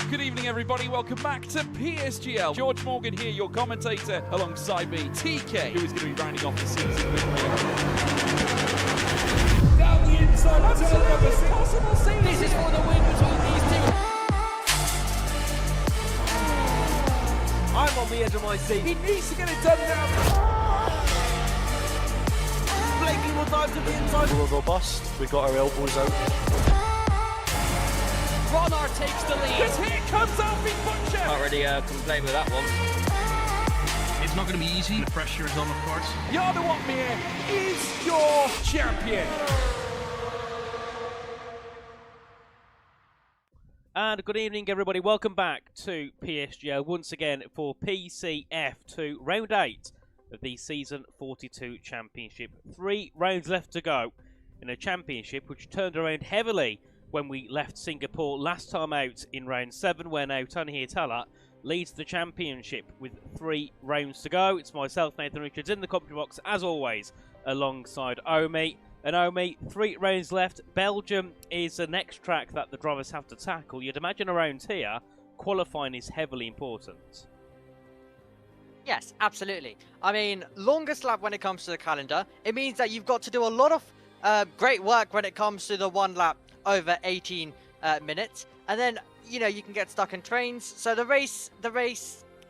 Good evening, everybody. Welcome back to PSGL. George Morgan here, your commentator, alongside me, TK, who is going to be rounding off the season with me. Down the inside of turn number 6. Possible season. This is for the win between these two. I'm on the edge of my seat. He needs to get it done now. Blakey will dive to the inside. We'll go bust. We got our elbows out. Ronard takes the lead. Because here comes Alfie Butcher. Can't really complain with that one. It's not going to be easy. The pressure is on, of course. Yarda Watmere is your champion. And good evening, everybody. Welcome back to PSGL once again for PCF2 Round 8 of the Season 42 Championship. 3 rounds left to go in a championship which turned around heavily when we left Singapore last time out in round 7, where now Tony Hietala leads the championship with 3 rounds to go. It's myself, Nathan Richards, in the commentary box, as always, alongside Omi. And Omi, 3 rounds left. Belgium is the next track that the drivers have to tackle. You'd imagine around here, qualifying is heavily important. Yes, absolutely. I mean, longest lap when it comes to the calendar, it means that you've got to do a lot of great work when it comes to the 1 lap over 18 minutes. And then, you know, you can get stuck in trains. So the race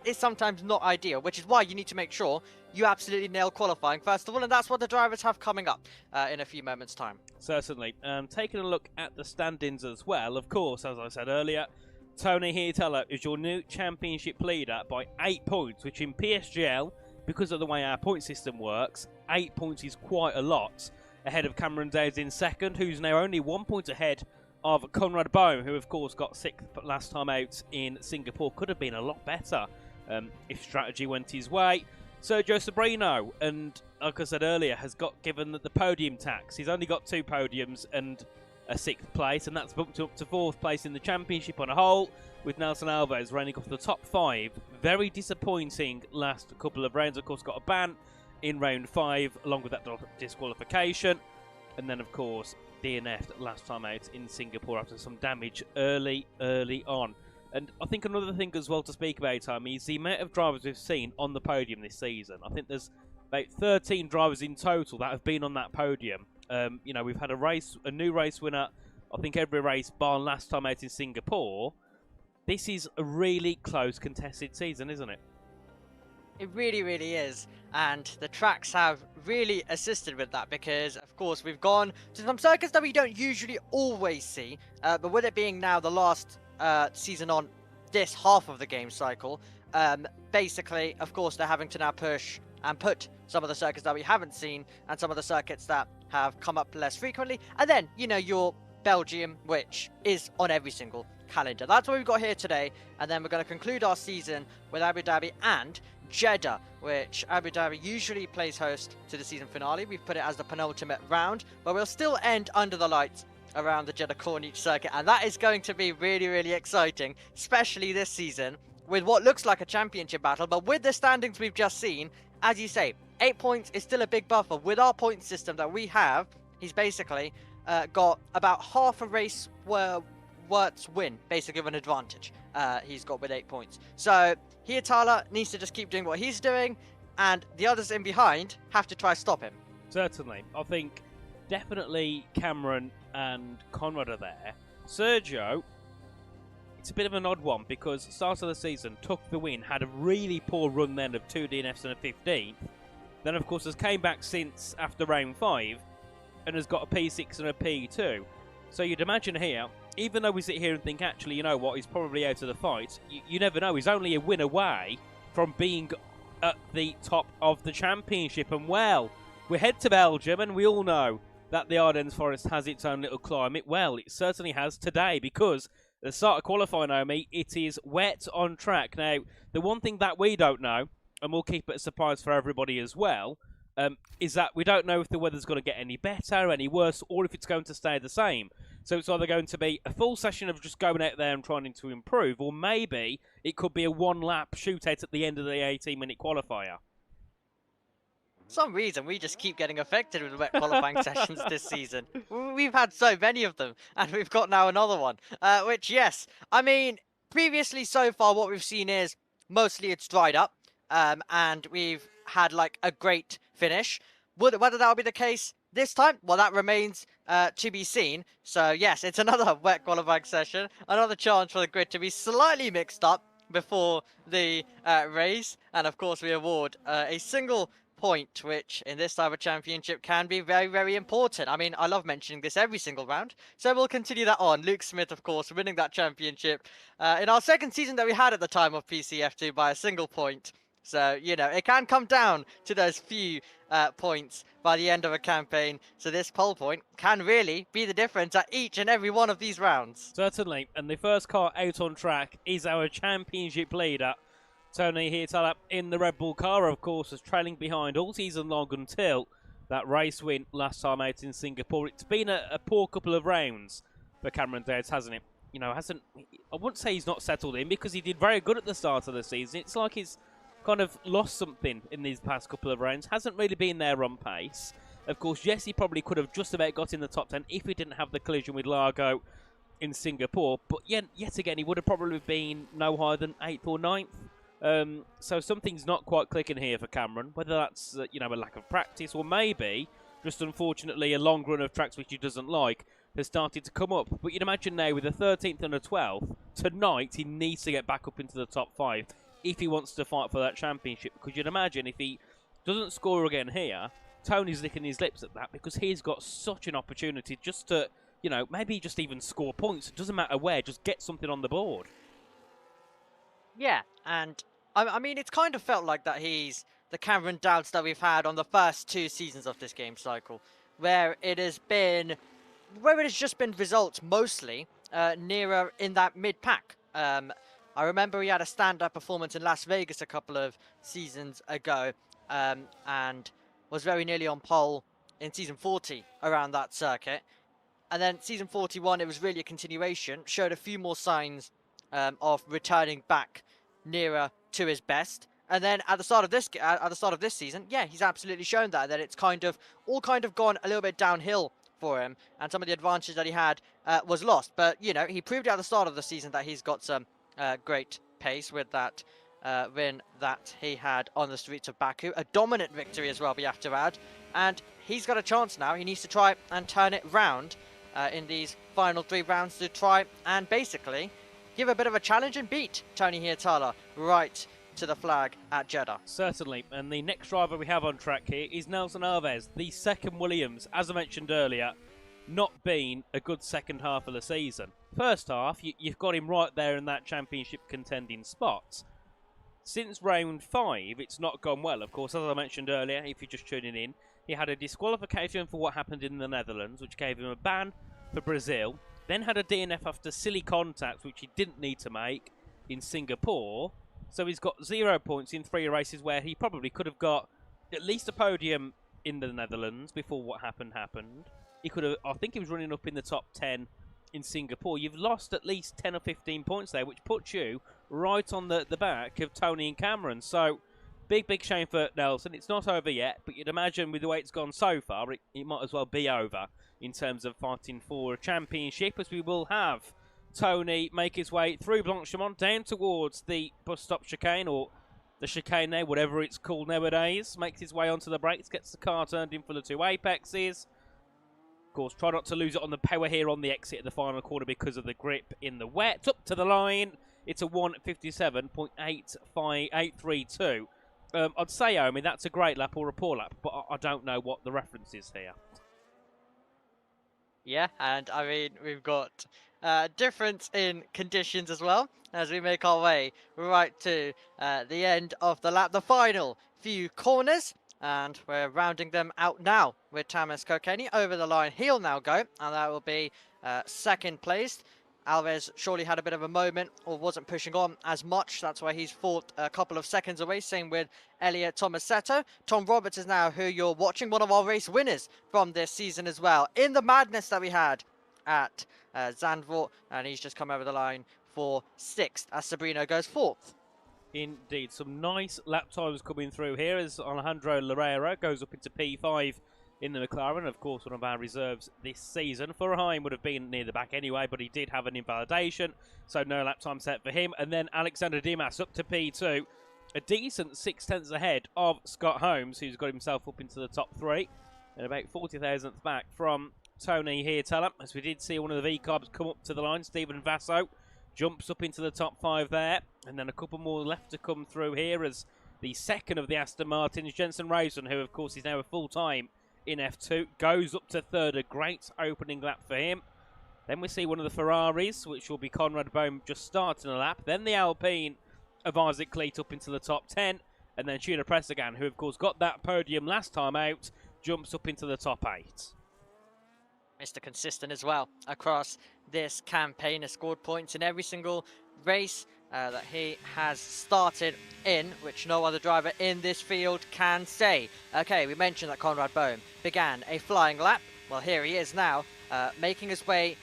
is sometimes not ideal, which is why you need to make sure you absolutely nail qualifying first of all. And that's what the drivers have coming up in a few moments' time. Certainly. Taking a look at the standings as well, of course, as I said earlier, Tony Hietala is your new championship leader by 8 points, which in PSGL, because of the way our point system works, 8 points is quite a lot. Ahead of Cameron Dales in second, who's now only 1 point ahead of Conrad Bohm, who of course got 6th last time out in Singapore. Could have been a lot better if strategy went his way. Sergio Sobrino, and like I said earlier, has got given the podium tax. He's only got 2 podiums and a 6th place, and that's bumped up to 4th place in the championship on a whole, with Nelson Alves running off the top 5. Very disappointing last couple of rounds. Of course, got a ban in round 5, along with that disqualification, and then of course DNF'd last time out in Singapore after some damage early on. And I think another thing as well to speak about, Tom, is the amount of drivers we've seen on the podium this season. I think there's about 13 drivers in total that have been on that podium. You know, we've had a new race winner, I think every race bar last time out in Singapore. This is a really close contested season, isn't it? It really, really is. And the tracks have really assisted with that because, of course, we've gone to some circuits that we don't usually always see. But with it being now the last season on this half of the game cycle, basically, of course, they're having to now push and put some of the circuits that we haven't seen and some of the circuits that have come up less frequently. And then, you know, your Belgium, which is on every single calendar. That's what we've got here today. And then we're going to conclude our season with Abu Dhabi and Jeddah, which Abu Dhabi usually plays host to the season finale. We've put it as the penultimate round, but we'll still end under the lights around the Jeddah Corniche circuit. And that is going to be really, really exciting, especially this season with what looks like a championship battle. But with the standings we've just seen, as you say, 8 points is still a big buffer. With our point system that we have, he's basically got about half a race worth win, basically of an advantage. He's got with 8 points. So Hietala needs to just keep doing what he's doing, and the others in behind have to try to stop him. Certainly. I think definitely Cameron and Conrad are there. Sergio, it's a bit of an odd one because start of the season took the win, had a really poor run then of 2 DNFs and a 15th. Then of course has came back since after round 5 and has got a P6 and a P2. So you'd imagine here, even though we sit here and think actually, you know what, he's probably out of the fight, you never know. He's only a win away from being at the top of the championship. And well, we head to Belgium and we all know that the Ardennes Forest has its own little climate. Well, it certainly has today because at the start of qualifying, Naomi, it is wet on track. Now, the one thing that we don't know, and we'll keep it a surprise for everybody as well, is that we don't know if the weather's going to get any better, any worse, or if it's going to stay the same. So it's either going to be a full session of just going out there and trying to improve, or maybe it could be a one-lap shootout at the end of the 18-minute qualifier. For some reason, we just keep getting affected with wet qualifying sessions this season. We've had so many of them, and we've got now another one. Which, yes, I mean, previously so far what we've seen is mostly it's dried up, and we've had like a great finish. Whether that'll be the case this time, well, that remains to be seen. So yes, it's another wet qualifying session, another chance for the grid to be slightly mixed up before the race, and of course we award a single point, which in this type of championship can be very, very important. I mean, I love mentioning this every single round, so we'll continue that on. Luke Smith, of course, winning that championship in our second season that we had at the time of PCF2 by a single point. So, you know, it can come down to those few points by the end of a campaign. So this pole point can really be the difference at each and every one of these rounds. Certainly. And the first car out on track is our championship leader, Tony Hietala, in the Red Bull car, of course, was trailing behind all season long until that race win last time out in Singapore. It's been a poor couple of rounds for Cameron Dales, hasn't it? hasn't. I wouldn't say he's not settled in because he did very good at the start of the season. It's like he's kind of lost something in these past couple of rounds. Hasn't really been there on pace. Of course, yes, he probably could have just about got in the top 10 if he didn't have the collision with Largo in Singapore. But yet again, he would have probably been no higher than 8th or 9th. So something's not quite clicking here for Cameron. Whether that's a lack of practice or maybe just unfortunately a long run of tracks which he doesn't like has started to come up. But you'd imagine now with a 13th and a 12th, tonight he needs to get back up into the top 5 if he wants to fight for that championship. Because you'd imagine if he doesn't score again here, Tony's licking his lips at that because he's got such an opportunity just to, maybe just even score points. It doesn't matter where, just get something on the board. Yeah, and I mean, it's kind of felt like that he's the Cameron doubts that we've had on the first 2 seasons of this game cycle, where it has just been results mostly nearer in that mid-pack. I remember he had a stand-up performance in Las Vegas a couple of seasons ago, and was very nearly on pole in Season 40 around that circuit. And then Season 41, it was really a continuation, showed a few more signs of returning back nearer to his best. And then at the start of this season, yeah, he's absolutely shown that it's all gone a little bit downhill for him, and some of the advantage that he had was lost. But he proved at the start of the season that he's got some great pace with that win that he had on the streets of Baku, a dominant victory as well, we have to add. And he's got a chance now. He needs to try and turn it round in these final 3 rounds to try and basically give a bit of a challenge and beat Tony Hietala right to the flag at Jeddah. Certainly, and the next driver we have on track here is Nelson Alves, the second Williams. As I mentioned earlier, not been a good second half of the season. First half, you've got him right there in that championship contending spot. Since round 5, it's not gone well. Of course, as I mentioned earlier, if you're just tuning in, he had a disqualification for what happened in the Netherlands, which gave him a ban for Brazil. Then had a DNF after silly contacts, which he didn't need to make in Singapore. So he's got 0 points in 3 races where he probably could have got at least a podium in the Netherlands before what happened. He could have, I think he was running up in the top 10 in Singapore. You've lost at least 10 or 15 points there, which puts you right on the back of Tony and Cameron. So big shame for Nelson. It's not over yet, but you'd imagine with the way it's gone so far, it might as well be over in terms of fighting for a championship, as we will have Tony make his way through Blanchimont down towards the bus stop chicane, or the chicane there, whatever it's called nowadays. Makes his way onto the brakes, gets the car turned in for the 2 apexes. Of course, try not to lose it on the power here on the exit of the final corner because of the grip in the wet. Up to the line, it's a 1:57.832. I'd say, Omi, that's a great lap or a poor lap, but I don't know what the reference is here. Yeah, and I mean, we've got difference in conditions as well as we make our way right to the end of the lap, the final few corners, and we're rounding them out now with Tamas Kokeni over the line. He'll now go, and that will be second placed. Alves surely had a bit of a moment or wasn't pushing on as much. That's why he's fought a couple of seconds away. Same with Elliot Tomasetto. Tom Roberts is now who you're watching, one of our race winners from this season as well. In the madness that we had at Zandvoort, and he's just come over the line for 6th as Sabrino goes 4th. Indeed, some nice lap times coming through here as Alejandro Larrera goes up into P5 in the McLaren. Of course, one of our reserves this season. Furheim would have been near the back anyway, but he did have an invalidation, so no lap time set for him. And then Alexander Dimas up to P2, a decent 6/10 ahead of Scott Holmes, who's got himself up into the top 3, and about 40,000th back from Tony Hietala, as we did see one of the V-Carbs come up to the line. Stephen Vasso jumps up into the top 5 there, and then a couple more left to come through here as the second of the Aston Martins, Jensen Rosen, who of course is now a full-time in F2, goes up to 3rd, a great opening lap for him. Then we see one of the Ferraris, which will be Conrad Bohm just starting a lap. Then the Alpine of Isaac Cleat up into the top 10. And then Tuna Pressagan, who of course got that podium last time out, jumps up into the top 8. Mr. Consistent as well across this campaign, has scored points in every single race that he has started in, which no other driver in this field can say. Okay, we mentioned that Conrad Bohm began a flying lap. Well, here he is now, making his way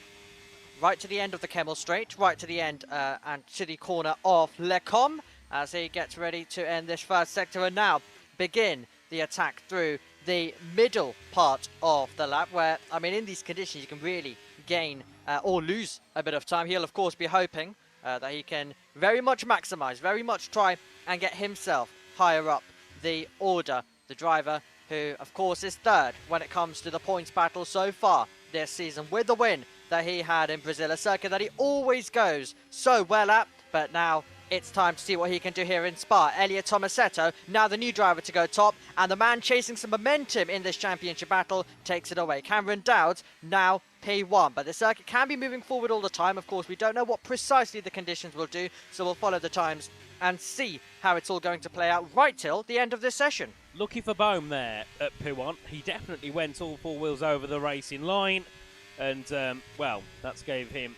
right to the end of the Kemmel Straight, right to the end and to the corner of Lecom as he gets ready to end this first sector and now begin the attack through the middle part of the lap where, I mean, in these conditions you can really gain or lose a bit of time. He'll of course be hoping that he can very much maximize, very much try and get himself higher up the order. The driver who of course is third when it comes to the points battle so far this season with the win that he had in Brazil, a circuit that he always goes so well at, but now it's time to see what he can do here in Spa. Elliot Tomasetto, now the new driver to go top, and the man chasing some momentum in this championship battle takes it away. Cameron Dowds, now P1, but the circuit can be moving forward all the time. Of course, we don't know what precisely the conditions will do, so we'll follow the times and see how it's all going to play out right till the end of this session. Lucky for Bohm there at P1. He definitely went all four wheels over the racing line, and, well, that's gave him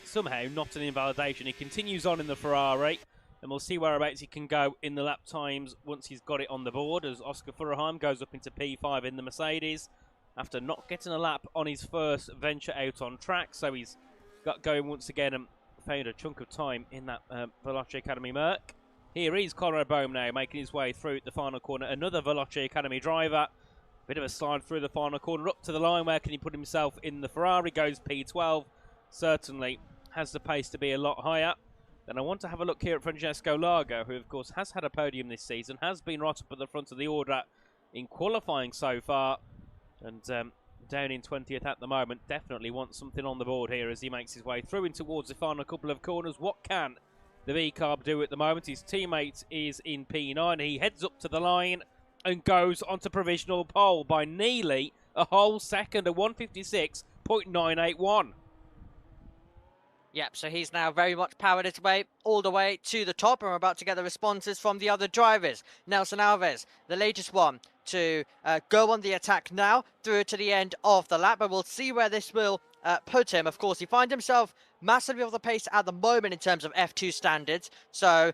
somehow not an invalidation. He continues on in the Ferrari, and we'll see whereabouts he can go in the lap times once he's got it on the board, as Oscar Furheim goes up into P5 in the Mercedes after not getting a lap on his first venture out on track. So he's got going once again and found a chunk of time in that Veloce Academy Merc. Here is Conrad Bohm now making his way through the final corner. Another Veloce Academy driver. Bit of a slide through the final corner up to the line. Where can he put himself in the Ferrari? Goes P12. Certainly has the pace to be a lot higher. Then I want to have a look here at Francesco Largo, who of course has had a podium this season, has been right up at the front of the order in qualifying so far, and down in 20th at the moment. Definitely wants something on the board here as he makes his way through and towards the final couple of corners. What can the V-Carb do at the moment? His teammate is in P9. He heads up to the line and goes onto provisional pole by nearly a whole second, a 156.981. Yep, so he's now very much powered his way all the way to the top, and we're about to get the responses from the other drivers. Nelson Alves, the latest one to go on the attack now through to the end of the lap, but we'll see where this will put him. Of course, he finds himself massively off the pace at the moment in terms of F2 standards, so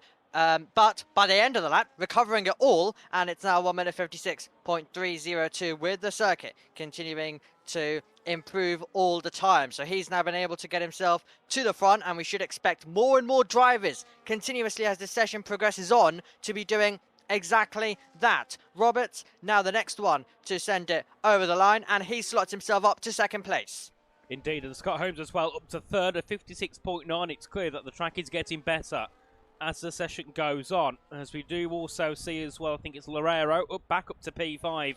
but by the end of the lap, recovering it all, and it's now 1 minute 56.302 with the circuit continuing to improve all the time. So he's now been able to get himself to the front, and we should expect more and more drivers continuously as the session progresses on to be doing exactly that. Roberts, now the next one to send it over the line, and he slots himself up to second place. Indeed, and Scott Holmes as well up to third at 56.9. It's clear that the track is getting better as the session goes on. As we do also see as well, I think it's Loureiro back up to P5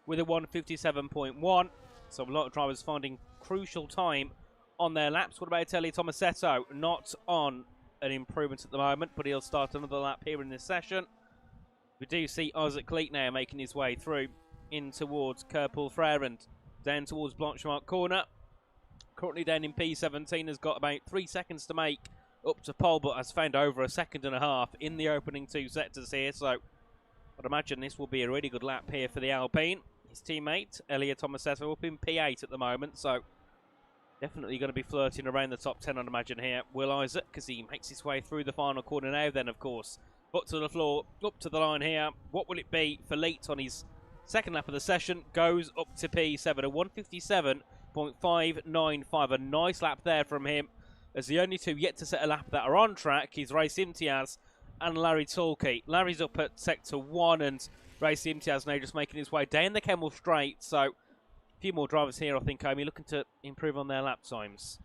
with a 157.1. So a lot of drivers finding crucial time on their laps. What about Ellie Tomasetto? Not on an improvement at the moment, but he'll start another lap here in this session. We do see Isaac Leet now making his way through in towards Kerpool Frere and down towards Blanchemont Corner. Currently down in P17, has got about 3 seconds to make up to pole, but has found over a second and a half in the opening two sectors here. So I'd imagine this will be a really good lap here for the Alpine. His teammate, Elliot Tomasetto, up in P8 at the moment, so definitely going to be flirting around the top 10, I'd imagine here. Will Isaac, because he makes his way through the final corner now then, of course. Foot to the floor, up to the line here. What will it be for Leet on his second lap of the session? Goes up to P7, a 157.595. A nice lap there from him, as the only two yet to set a lap that are on track is Race Imtiaz and Larry Tulke. Larry's up at Sector 1, and Race Imtiaz now just making his way down the Kemmel Straight. So a few more drivers here, I think, Amy, looking to improve on their lap times.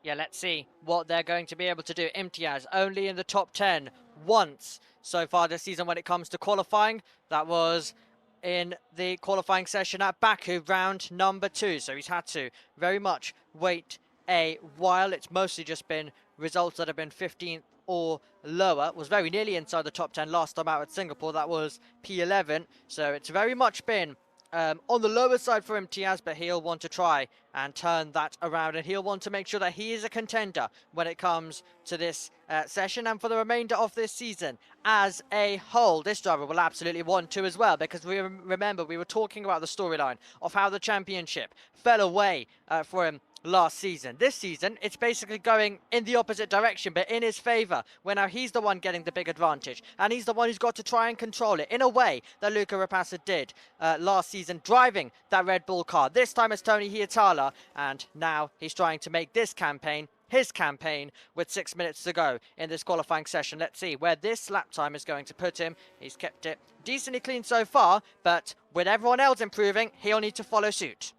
Yeah, let's see what they're going to be able to do. Imtiaz only in the top 10 once so far this season when it comes to qualifying. That was in the qualifying session at Baku, round number 2. So he's had to very much wait a while. It's mostly just been results that have been 15th or lower. Was very nearly inside the top 10 last time out at Singapore. That was P11. So it's very much been on the lower side for Imtiaz, but he'll want to try and turn that around, and he'll want to make sure that he is a contender when it comes to this session and for the remainder of this season as a whole. This driver will absolutely want to as well, because we remember we were talking about the storyline of how the championship fell away for him last season. This season, it's basically going in the opposite direction, but in his favour, where now he's the one getting the big advantage, and he's the one who's got to try and control it in a way that Luca Rapassa did last season, driving that Red Bull car. This time it's Tony Hietala, and now he's trying to make this campaign his campaign with 6 minutes to go in this qualifying session. Let's see where this lap time is going to put him. He's kept it decently clean so far, but with everyone else improving, he'll need to follow suit.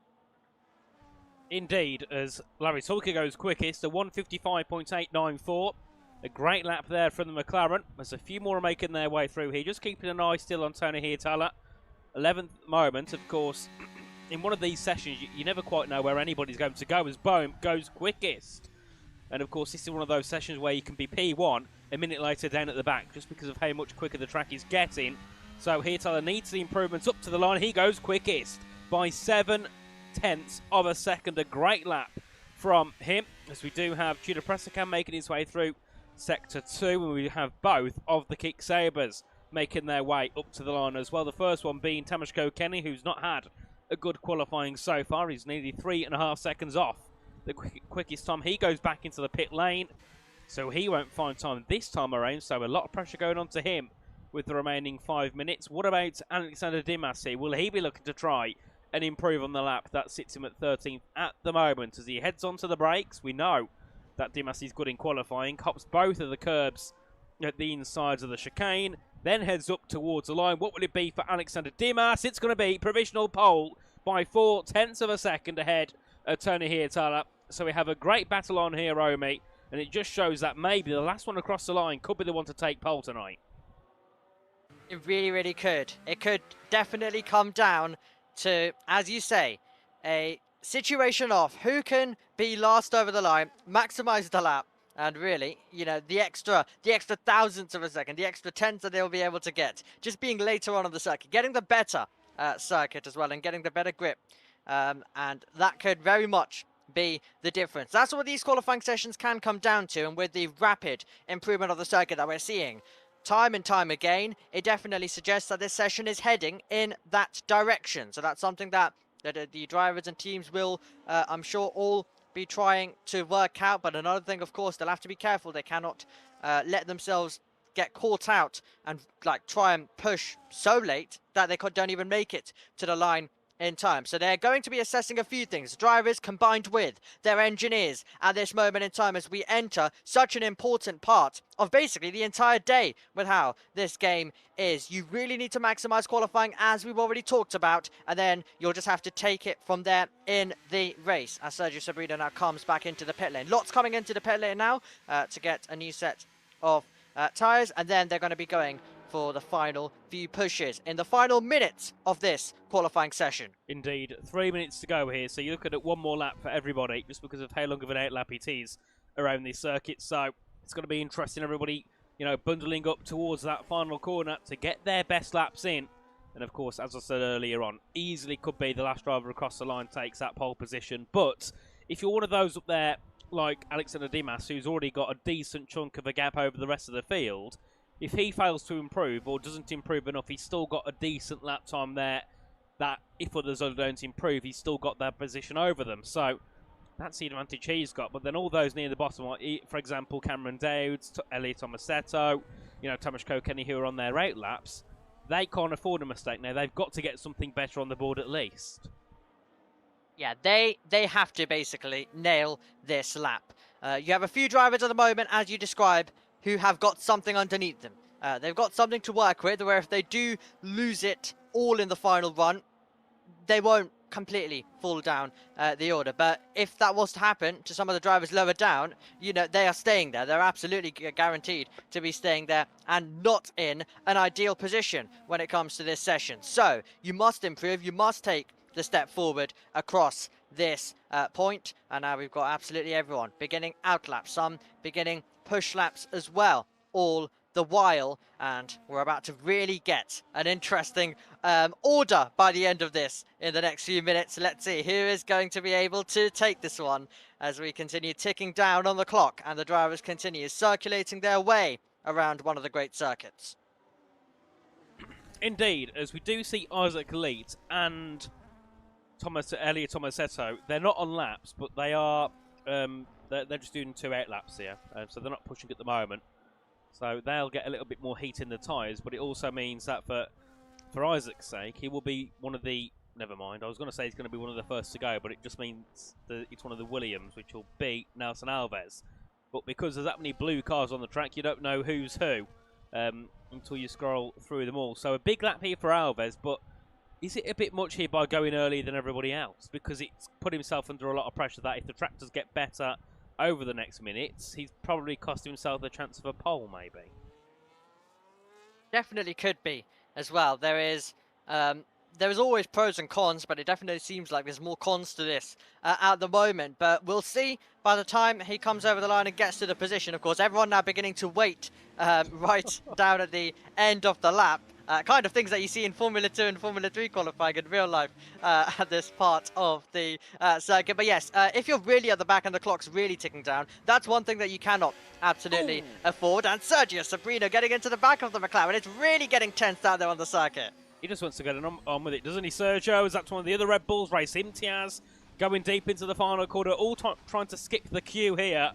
Indeed, as Larry Sulker goes quickest, a 155.894. A great lap there from the McLaren. There's a few more making their way through here. Just keeping an eye still on Tony Hietala. 11th moment, of course. In one of these sessions, you never quite know where anybody's going to go as Bohm goes quickest. And of course, this is one of those sessions where you can be P1 a minute later down at the back, just because of how much quicker the track is getting. So Hietala needs the improvements up to the line. He goes quickest by 7/10 of a second. A great lap from him, as we do have Tudor Pressakan making his way through Sector 2, and we have both of the Kick Sabres making their way up to the line as well. The first one being Tamashko Kenny, who's not had a good qualifying so far. He's nearly 3.5 seconds off the quickest time. He goes back into the pit lane, so he won't find time this time around. So a lot of pressure going on to him with the remaining 5 minutes. What about Alexander Dimassi? Will he be looking to try and improve on the lap? That sits him at 13th at the moment. As he heads onto the brakes, we know that Dimassi's good in qualifying. Hops both of the curbs at the insides of the chicane, then heads up towards the line. What will it be for Alexander Dimas? It's going to be provisional pole by 0.4 of a second ahead of Tony Hietala. So we have a great battle on here, Omi, and it just shows that maybe the last one across the line could be the one to take pole tonight. It really, really could. It could definitely come down to, as you say, a situation of who can be last over the line, maximize the lap, and really, you know, the extra thousandths of a second, the extra tenths that they'll be able to get, just being later on the circuit, getting the better circuit as well, and getting the better grip, and that could very much be the difference. That's what these qualifying sessions can come down to, and with the rapid improvement of the circuit that we're seeing time and time again, it definitely suggests that this session is heading in that direction. So that's something that the drivers and teams will, I'm sure, all be trying to work out. But another thing, of course, they'll have to be careful. They cannot let themselves get caught out and like try and push so late that they don't even make it to the line in time. So they're going to be assessing a few things, drivers combined with their engineers at this moment in time, as we enter such an important part of basically the entire day with how this game is. You really need to maximize qualifying, as we've already talked about, and then you'll just have to take it from there in the race as Sergio Sabrina now comes back into the pit lane. Lots coming into the pit lane now to get a new set of tyres, and then they're going to be going for the final few pushes in the final minutes of this qualifying session. Indeed, 3 minutes to go here, so you're looking at one more lap for everybody, just because of how long of an outlap it is around this circuit. So it's going to be interesting, everybody, you know, bundling up towards that final corner to get their best laps in. And of course, as I said earlier on, easily could be the last driver across the line takes that pole position. But if you're one of those up there, like Alexander Dimas, who's already got a decent chunk of a gap over the rest of the field, if he fails to improve or doesn't improve enough, he's still got a decent lap time there that if others don't improve, he's still got that position over them. So that's the advantage he's got. But then all those near the bottom, like, for example, Cameron Dowds, Elliot Tomasetto, you know, Tamashko Kenny, who are on their out laps, they can't afford a mistake now. They've got to get something better on the board at least. Yeah, they have to basically nail this lap. You have a few drivers at the moment, as you describe, who have got something underneath them. They've got something to work with, where if they do lose it all in the final run, they won't completely fall down the order. But if that was to happen to some of the drivers lower down, you know, they are staying there. They're absolutely guaranteed to be staying there and not in an ideal position when it comes to this session. So you must improve. You must take the step forward across this point. And now we've got absolutely everyone beginning out laps, some beginning push laps as well, all the while, and we're about to really get an interesting order by the end of this in the next few minutes. Let's see who is going to be able to take this one as we continue ticking down on the clock and the drivers continue circulating their way around one of the great circuits. Indeed, as we do see Isaac Leet and Elliot Tomasetto, they're not on laps, but they are they're just doing 2 out laps here, so they're not pushing at the moment. So they'll get a little bit more heat in the tyres, but it also means that for Isaac's sake, he will be one of the... Never mind, I was going to say he's going to be one of the first to go, but it just means that it's one of the Williams, which will beat Nelson Alves. But because there's that many blue cars on the track, you don't know who's who until you scroll through them all. So a big lap here for Alves, but is it a bit much here by going earlier than everybody else? Because it's put himself under a lot of pressure that if the tractors get better over the next minutes, he's probably cost himself the chance of a pole, maybe. Definitely could be as well. There is always pros and cons, but it definitely seems like there's more cons to this at the moment. But we'll see by the time he comes over the line and gets to the position. Of course, everyone now beginning to wait right down at the end of the lap. Kind of things that you see in Formula 2 and Formula 3 qualifying in real life at this part of the circuit. But yes, if you're really at the back and the clock's really ticking down, that's one thing that you cannot absolutely afford. And Sergio Sabrino getting into the back of the McLaren. It's really getting tensed out there on the circuit. He just wants to get on with it, doesn't he, Sergio? Is that one of the other Red Bulls? Race Imtiaz going deep into the final quarter, all trying to skip the queue here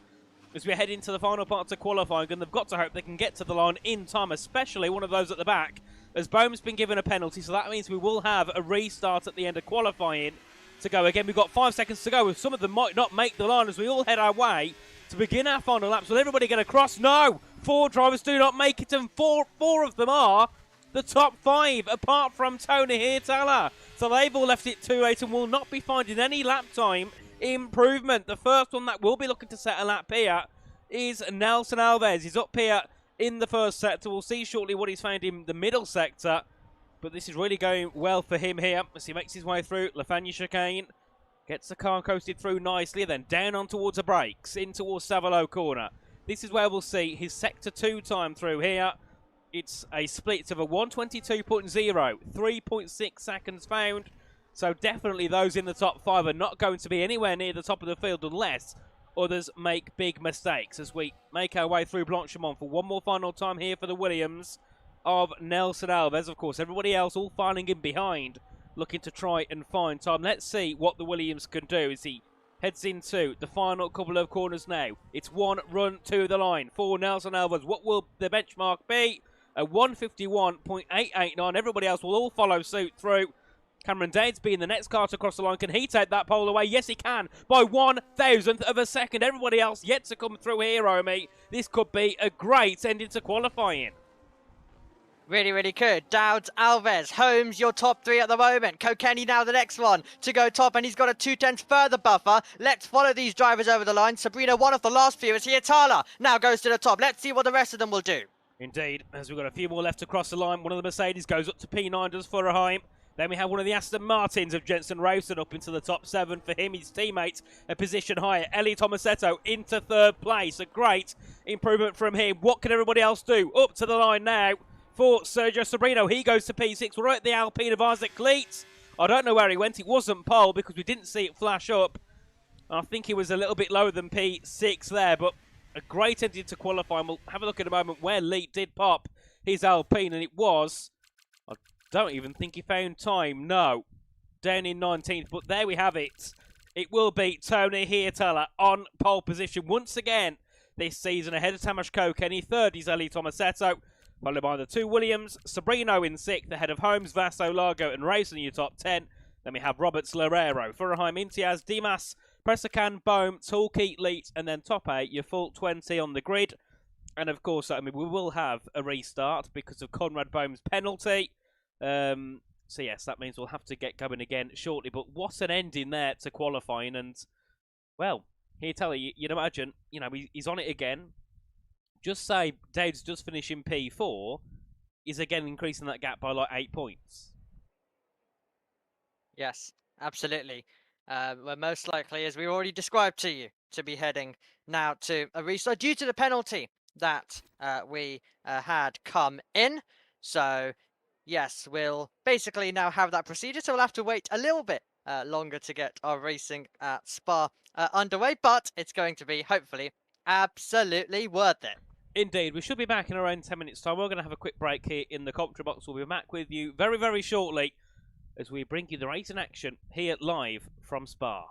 as we head into the final parts of qualifying, and they've got to hope they can get to the line in time, especially one of those at the back, as Boehm's been given a penalty, so that means we will have a restart at the end of qualifying to go again. We've got 5 seconds to go. Some of them might not make the line as we all head our way to begin our final laps. Will everybody get across? No! 4 drivers do not make it, and four of them are the top 5, apart from Tony Hirtala. So they've all left it too late and will not be finding any lap time improvement. The first one that will be looking to set a lap here is Nelson Alves. He's up here in the first sector. We'll see shortly what he's found in the middle sector. But this is really going well for him here as he makes his way through Lafanya chicane. Gets the car coasted through nicely, then down on towards the brakes, in towards Savalo corner. This is where we'll see his sector 2 time through here. It's a split of a 122.0, 3.6 seconds found. So definitely those in the top 5 are not going to be anywhere near the top of the field unless others make big mistakes as we make our way through Blanchimont for one more final time here for the Williams of Nelson Alves. Of course, everybody else all filing in behind, looking to try and find time. Let's see what the Williams can do as he heads into the final couple of corners now. It's one run to the line for Nelson Alves. What will the benchmark be? A 151.889. Everybody else will all follow suit through. Cameron Dades being the next car to cross the line. Can he take that pole away? Yes, he can. By 1,000th of a second. Everybody else yet to come through here, Omi. This could be a great ending to qualifying. Really, really good. Dowds, Alves, Holmes, your top 3 at the moment. Kokeni now the next one to go top, and he's got a 2/10 further buffer. Let's follow these drivers over the line. Sabrina, one of the last few, is here. Tala now goes to the top. Let's see what the rest of them will do. Indeed, as we've got a few more left to cross the line. One of the Mercedes goes up to P9, does Furheim. Then we have one of the Aston Martins of Jensen Rowson up into the top 7 for him. His teammates a position higher. Eli Tomasetto into 3rd place. A great improvement from him. What can everybody else do? Up to the line now for Sergio Sabrino. He goes to P6. We're at the Alpine of Isaac Leet. I don't know where he went. It wasn't pole because we didn't see it flash up. I think he was a little bit lower than P6 there, but a great ending to qualifying. We'll have a look in a moment where Leet did pop his Alpine, and it was... I don't even think he found time. No. Down in 19th, but there we have it. It will be Tony Hirtala on pole position once again this season, ahead of Tamas Kokeni. 3rd is Eli Tomasetto, followed by the 2 Williams. Sabrino in 6th, ahead of Holmes, Vasso, Largo, and Race in your top 10. Then we have Roberts, Lerero, Furheim, Imtiaz, Dimas, Pressakan, Bohm, Tulke, Leet, and then top 8, your full 20 on the grid. And of course, I mean, we will have a restart because of Conrad Bohm's penalty. So yes, that means we'll have to get going again shortly. But what an ending there to qualifying. And, well, here tell you, you'd imagine, you know, he's on it again. Just say Dave's just finishing P4, is again increasing that gap by like 8 points. Yes, absolutely. We're most likely, as we already described to you, to be heading now to a restart due to the penalty that we had come in. So yes, we'll basically now have that procedure, so we'll have to wait a little bit longer to get our racing at Spa underway, but it's going to be, hopefully, absolutely worth it. Indeed, we should be back in around 10 minutes' time. We're going to have a quick break here in the commentary box. We'll be back with you very, very shortly as we bring you the race in action here live from Spa.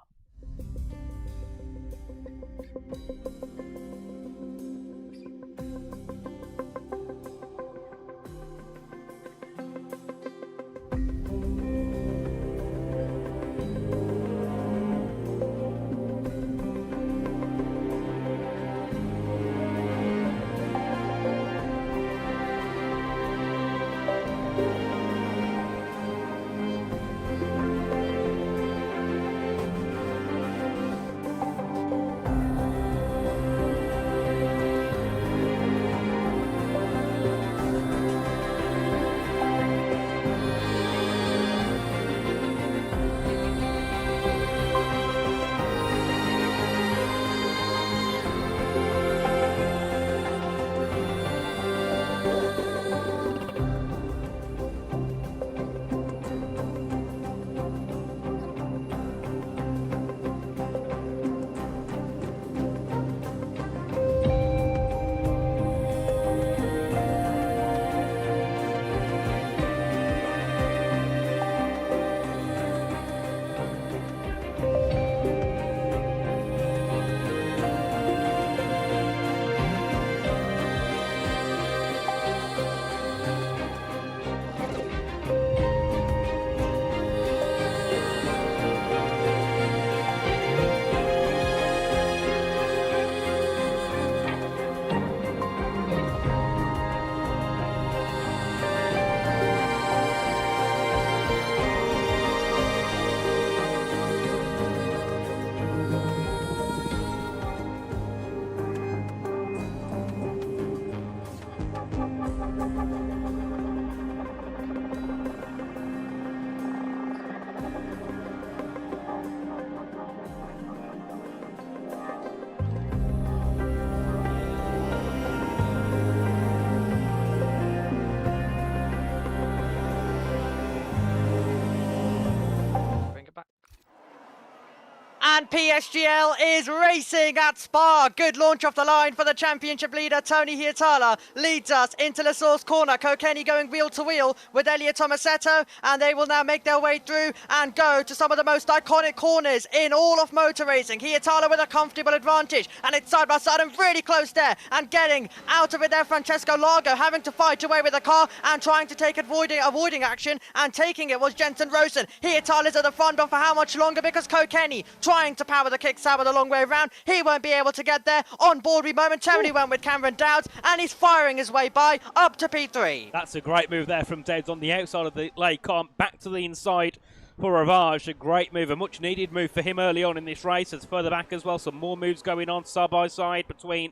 And PSGL is racing at Spa. Good launch off the line for the championship leader, Tony Hietala. Leads us into the source corner. Kokeni going wheel to wheel with Elliot Tomasetto. And they will now make their way through and go to some of the most iconic corners in all of motor racing. Hietala with a comfortable advantage. And it's side by side and really close there. And getting out of it there, Francesco Largo having to fight away with the car and trying to take avoiding action. And taking it was Jensen Rosen. Hietala's at the front, but for how much longer? Because Kokeni trying to power the kick Sauber the long way around. He won't be able to get there. On board we momentarily went with Cameron Dowds, and he's firing his way by up to P3. That's a great move there from Dowds on the outside of the lane car, back to the inside for Ravage. A great move, a much needed move for him early on in this race. As further back as well, some more moves going on side by side between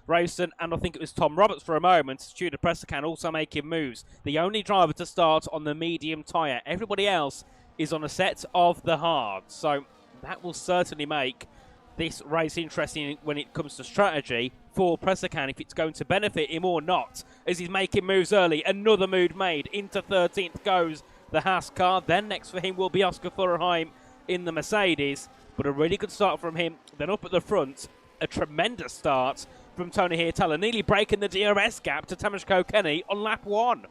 Rowson and I think it was Tom Roberts for a moment. Stuart Pressecan also making moves. The only driver to start on the medium tyre. Everybody else is on a set of the hard. So that will certainly make this race interesting when it comes to strategy for Pressecan, if it's going to benefit him or not, as he's making moves early. Another move made. Into 13th goes the Haas car. Then next for him will be Oscar Furheim in the Mercedes. But a really good start from him. Then up at the front, a tremendous start from Tony Hietala, nearly breaking the DRS gap to Tamas Kokeni on lap 1.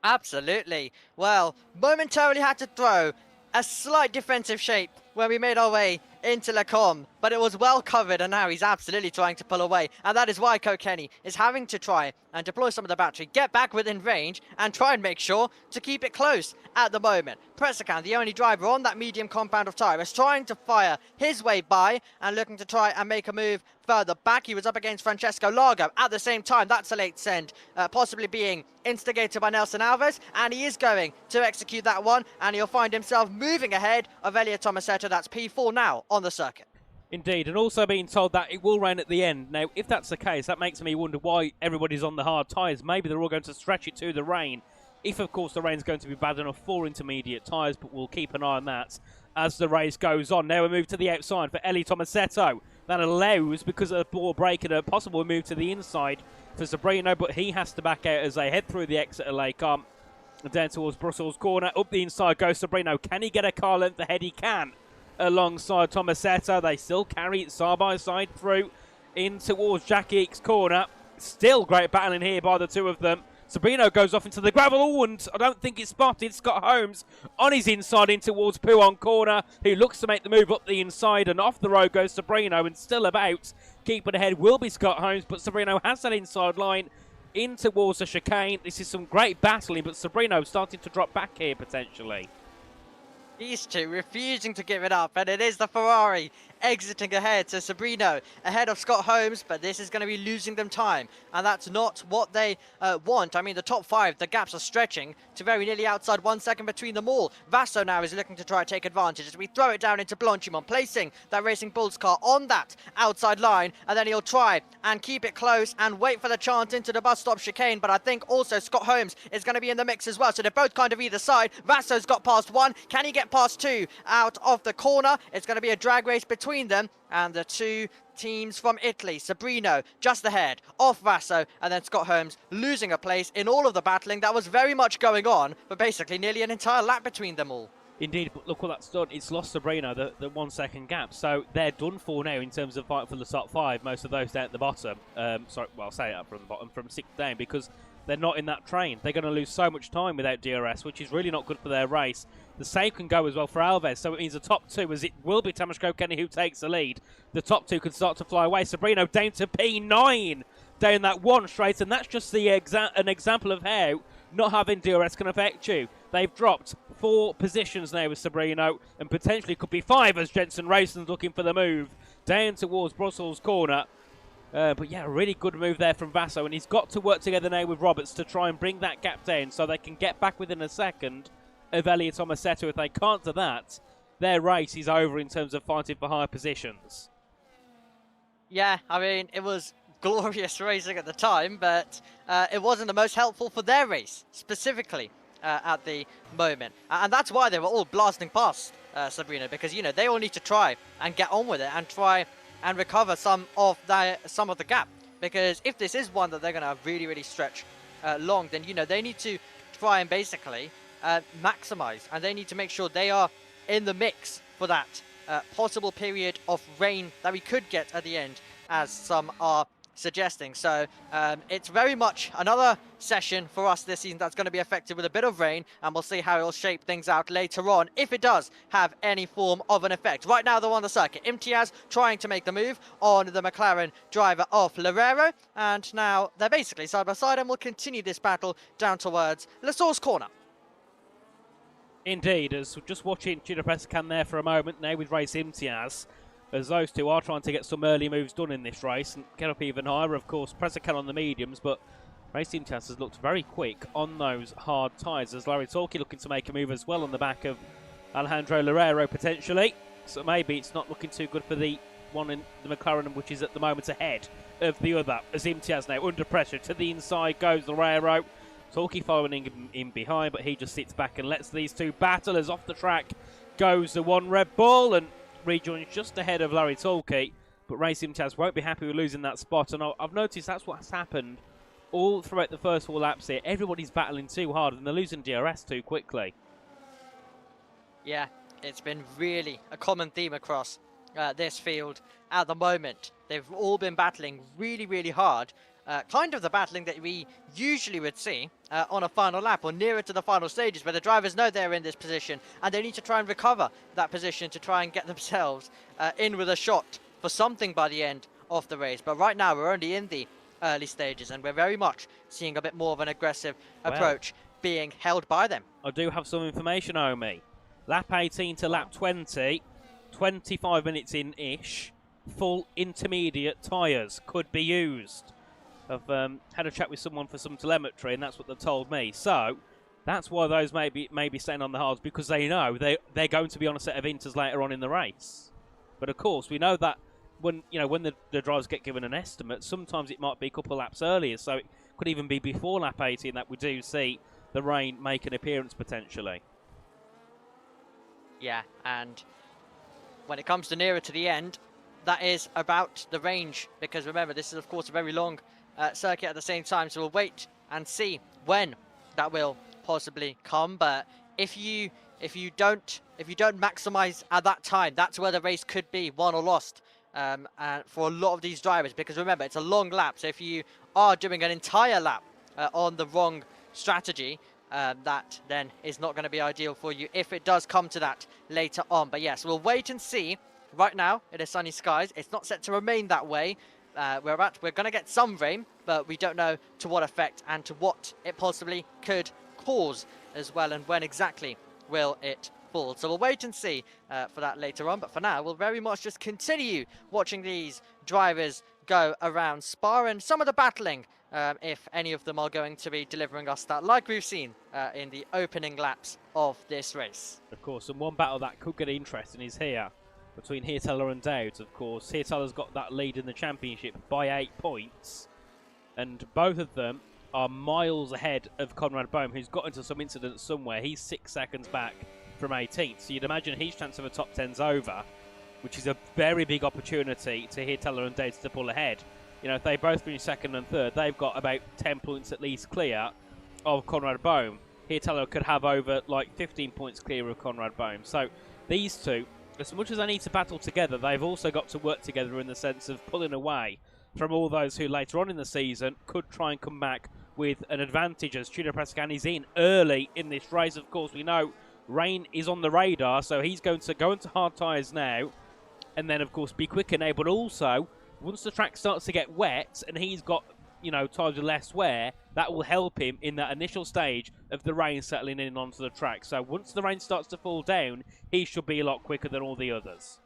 Absolutely. Well, momentarily had to throw a slight defensive shape when we made our way into Lecom, but it was well covered, and now he's absolutely trying to pull away, and that is why Kokeni is having to try and deploy some of the battery, get back within range, and try and make sure to keep it close at the moment. Pressecan, the only driver on that medium compound of tyre, is trying to fire his way by and looking to try and make a move further back. He was up against Francesco Largo. At the same time, that's a late send, possibly being instigated by Nelson Alves, and he is going to execute that one, and he'll find himself moving ahead of Elliot Tomasetto. That's P4 now on the circuit. Indeed, and also being told that it will rain at the end. Now, if that's the case, that makes me wonder why everybody's on the hard tyres. Maybe they're all going to stretch it to the rain, if of course the rain's going to be bad enough for intermediate tyres, but we'll keep an eye on that as the race goes on. Now we move to the outside for Ellie Tomasetto. That allows, because of the ball breaking, a possible move to the inside for Sabrino, but he has to back out as they head through the exit of Lake down towards Brussels corner. Up the inside goes Sabrino. Can he get a car length ahead? He can. Alongside Tomasetto, they still carry it side by side through in towards Jack Eak's corner. Still great battling here by the two of them. Sabrino goes off into the gravel. Oh, and I don't think it's spotted. Scott Holmes on his inside in towards Pouon corner, who looks to make the move up the inside, and off the road goes Sabrino, and still about. Keeping ahead will be Scott Holmes, but Sabrino has that inside line in towards the chicane. This is some great battling, but Sabrino starting to drop back here potentially. These two refusing to give it up, and it is the Ferrari exiting ahead. So Sabrino ahead of Scott Holmes, but this is going to be losing them time, and that's not what they want. I mean, the top 5, the gaps are stretching to very nearly outside 1 second between them all. Vasso now is looking to try and take advantage as we throw it down into Blanchimont, placing that Racing Bulls car on that outside line, and then he'll try and keep it close and wait for the chance into the bus stop chicane. But I think also Scott Holmes is going to be in the mix as well, so they're both kind of either side. Vasso's got past 1. Can he get past 2 out of the corner? It's going to be a drag race between them and the two teams from Italy. Sabrino just ahead off Vasso, and then Scott Holmes losing a place in all of the battling that was very much going on, but basically nearly an entire lap between them all. Indeed, but look what that's done. It's lost Sabrino the 1 second gap, so they're done for now in terms of fight for the top 5. Most of those down at the bottom. Sorry, well, I'll say it up from the bottom, from 6th down, because they're not in that train. They're going to lose so much time without DRS, which is really not good for their race. The same can go as well for Alves, so it means the top 2, as it will be Tamashko Kenny who takes the lead. The top 2 can start to fly away. Sabrino down to P9 down that one straight, and that's just the an example of how not having DRS can affect you. They've dropped 4 positions now with Sabrino, and potentially could be 5 as Jensen Rayson's looking for the move down towards Brussels corner. But yeah, a really good move there from Vasso, and he's got to work together now with Roberts to try and bring that gap down so they can get back within a second of Elliot Tomasetto. If they can't do that, their race is over in terms of fighting for higher positions. Yeah, I mean, it was glorious racing at the time, but it wasn't the most helpful for their race, specifically at the moment. And that's why they were all blasting past Sabrina, because, you know, they all need to try and get on with it and try and recover some of the gap. Because if this is one that they're going to really stretch long, then, you know, they need to try and basically maximize, and they need to make sure they are in the mix for that possible period of rain that we could get at the end, as some are suggesting. So it's very much another session for us this season that's going to be affected with a bit of rain, and we'll see how it'll shape things out later on, if it does have any form of an effect. Right now they're on the circuit. Imtiaz trying to make the move on the McLaren driver of Loureiro, and now they're basically side by side, and we'll continue this battle down towards La Source corner. Indeed, as just watching Gino Pressacan there for a moment now with Race Imtiaz, as those two are trying to get some early moves done in this race and get up even higher. Of course, Pressacan on the mediums, but Race Imtiaz has looked very quick on those hard tyres, as Larry Torquay looking to make a move as well on the back of Alejandro Loureiro potentially. So maybe it's not looking too good for the one in the McLaren, which is at the moment ahead of the other, as Imtiaz now under pressure. To the inside goes Loureiro. Torquay following him in behind, but he just sits back and lets these two battle, as off the track goes the one Red Bull and rejoins just ahead of Larry Torquay. But Race Imtiaz won't be happy with losing that spot, and I've noticed that's what's happened all throughout the first 4 laps here. Everybody's battling too hard and they're losing DRS too quickly. Yeah, it's been really a common theme across this field at the moment. They've all been battling really hard. Kind of the battling that we usually would see on a final lap or nearer to the final stages, where the drivers know they're in this position and they need to try and recover that position to try and get themselves in with a shot for something by the end of the race. But right now we're only in the early stages, and we're very much seeing a bit more of an aggressive approach being held by them. I do have some information, Omi. Lap 18 to lap 20, 25 minutes in-ish, full intermediate tyres could be used. I've had a chat with someone for some telemetry, and that's what they've told me. So that's why those may be staying on the hards, because they know they're going to be on a set of inters later on in the race. But of course, we know that when the drivers get given an estimate, sometimes it might be a couple laps earlier. So it could even be before lap 18 that we do see the rain make an appearance potentially. Yeah, and when it comes to nearer to the end, that is about the range, because remember, this is of course a very long circuit at the same time, so we'll wait and see when that will possibly come. But if you don't maximize at that time, that's where the race could be won or lost for a lot of these drivers, because remember, it's a long lap. So if you are doing an entire lap on the wrong strategy, that then is not going to be ideal for you if it does come to that later on. But yes, we'll wait and see. Right now, it is sunny skies. It's not set to remain that way. We're going to get some rain, but we don't know to what effect and to what it possibly could cause as well, and when exactly will it fall. So we'll wait and see for that later on. But for now, we'll very much just continue watching these drivers go around Spa and some of the battling, if any of them are going to be delivering us that, like we've seen in the opening laps of this race. Of course, and one battle that could get interesting is here, between Hirteller and Dowds, of course. Hirteller's got that lead in the championship by 8 points, and both of them are miles ahead of Conrad Bohm, who's got into some incident somewhere. He's 6 seconds back from 18th, so you'd imagine his chance of a top 10's over, which is a very big opportunity to Hirteller and Dowds to pull ahead. You know, if they both finish second and third, they've got about 10 points at least clear of Conrad Bohm. Hirteller could have over like 15 points clear of Conrad Bohm. So these two, as much as they need to battle together, they've also got to work together in the sense of pulling away from all those who later on in the season could try and come back with an advantage, as Tudor Prescani's in early in this race. Of course, we know rain is on the radar, so he's going to go into hard tyres now and then, of course, be quicker now. But also, once the track starts to get wet and he's got, you know, tyres with less wear, that will help him in that initial stage of the rain settling in onto the track. So once the rain starts to fall down, he should be a lot quicker than all the others.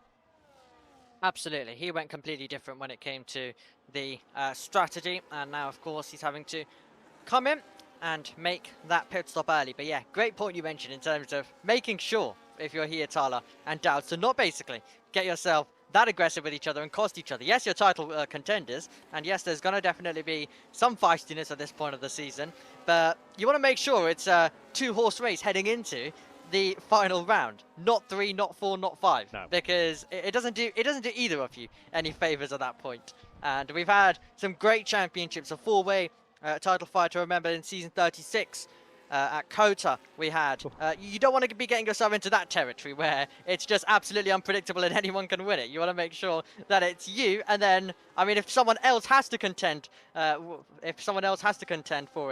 Absolutely. He went completely different when it came to the strategy, and now, of course, he's having to come in and make that pit stop early. But yeah, great point you mentioned in terms of making sure, if you're here, Tala and Dowd, to not basically get yourself that aggressive with each other and cost each other. Yes, you're title contenders, and yes, there's going to definitely be some feistiness at this point of the season, but you want to make sure it's a 2-horse race heading into the final round, not 3, not 4, not 5, no. Because it doesn't do either of you any favors at that point. And we've had some great championships, a 4-way title fight. I remember in season 36 at Kota we had. You don't want to be getting yourself into that territory where it's just absolutely unpredictable and anyone can win it. You want to make sure that it's you, and then, I mean, if someone else has to contend, for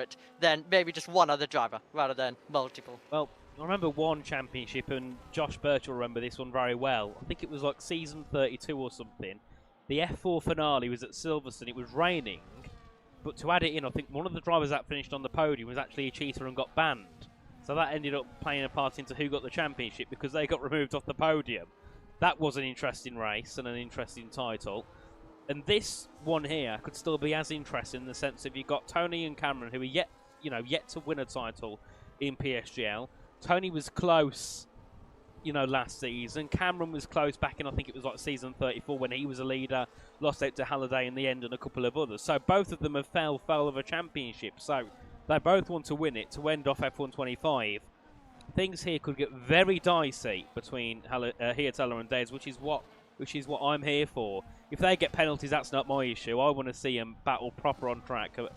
it, then maybe just one other driver rather than multiple. Well, I remember one championship, and Josh Birch will remember this one very well. I think it was like season 32 or something. The F4 finale was at Silverstone. It was raining, but to add it in, I think one of the drivers that finished on the podium was actually a cheater and got banned. So that ended up playing a part into who got the championship, because they got removed off the podium. That was an interesting race and an interesting title. And this one here could still be as interesting in the sense of you've got Tony and Cameron, who are yet to win a title in PSGL. Tony was close, last season. Cameron was close back in, I think it was like season 34 when he was a leader, lost out to Halliday in the end and a couple of others. So both of them have fell of a championship. So they both want to win it to end off F1 25. Things here could get very dicey between Hirteller and Dowds, which is what I'm here for. If they get penalties, that's not my issue. I want to see them battle proper on track. An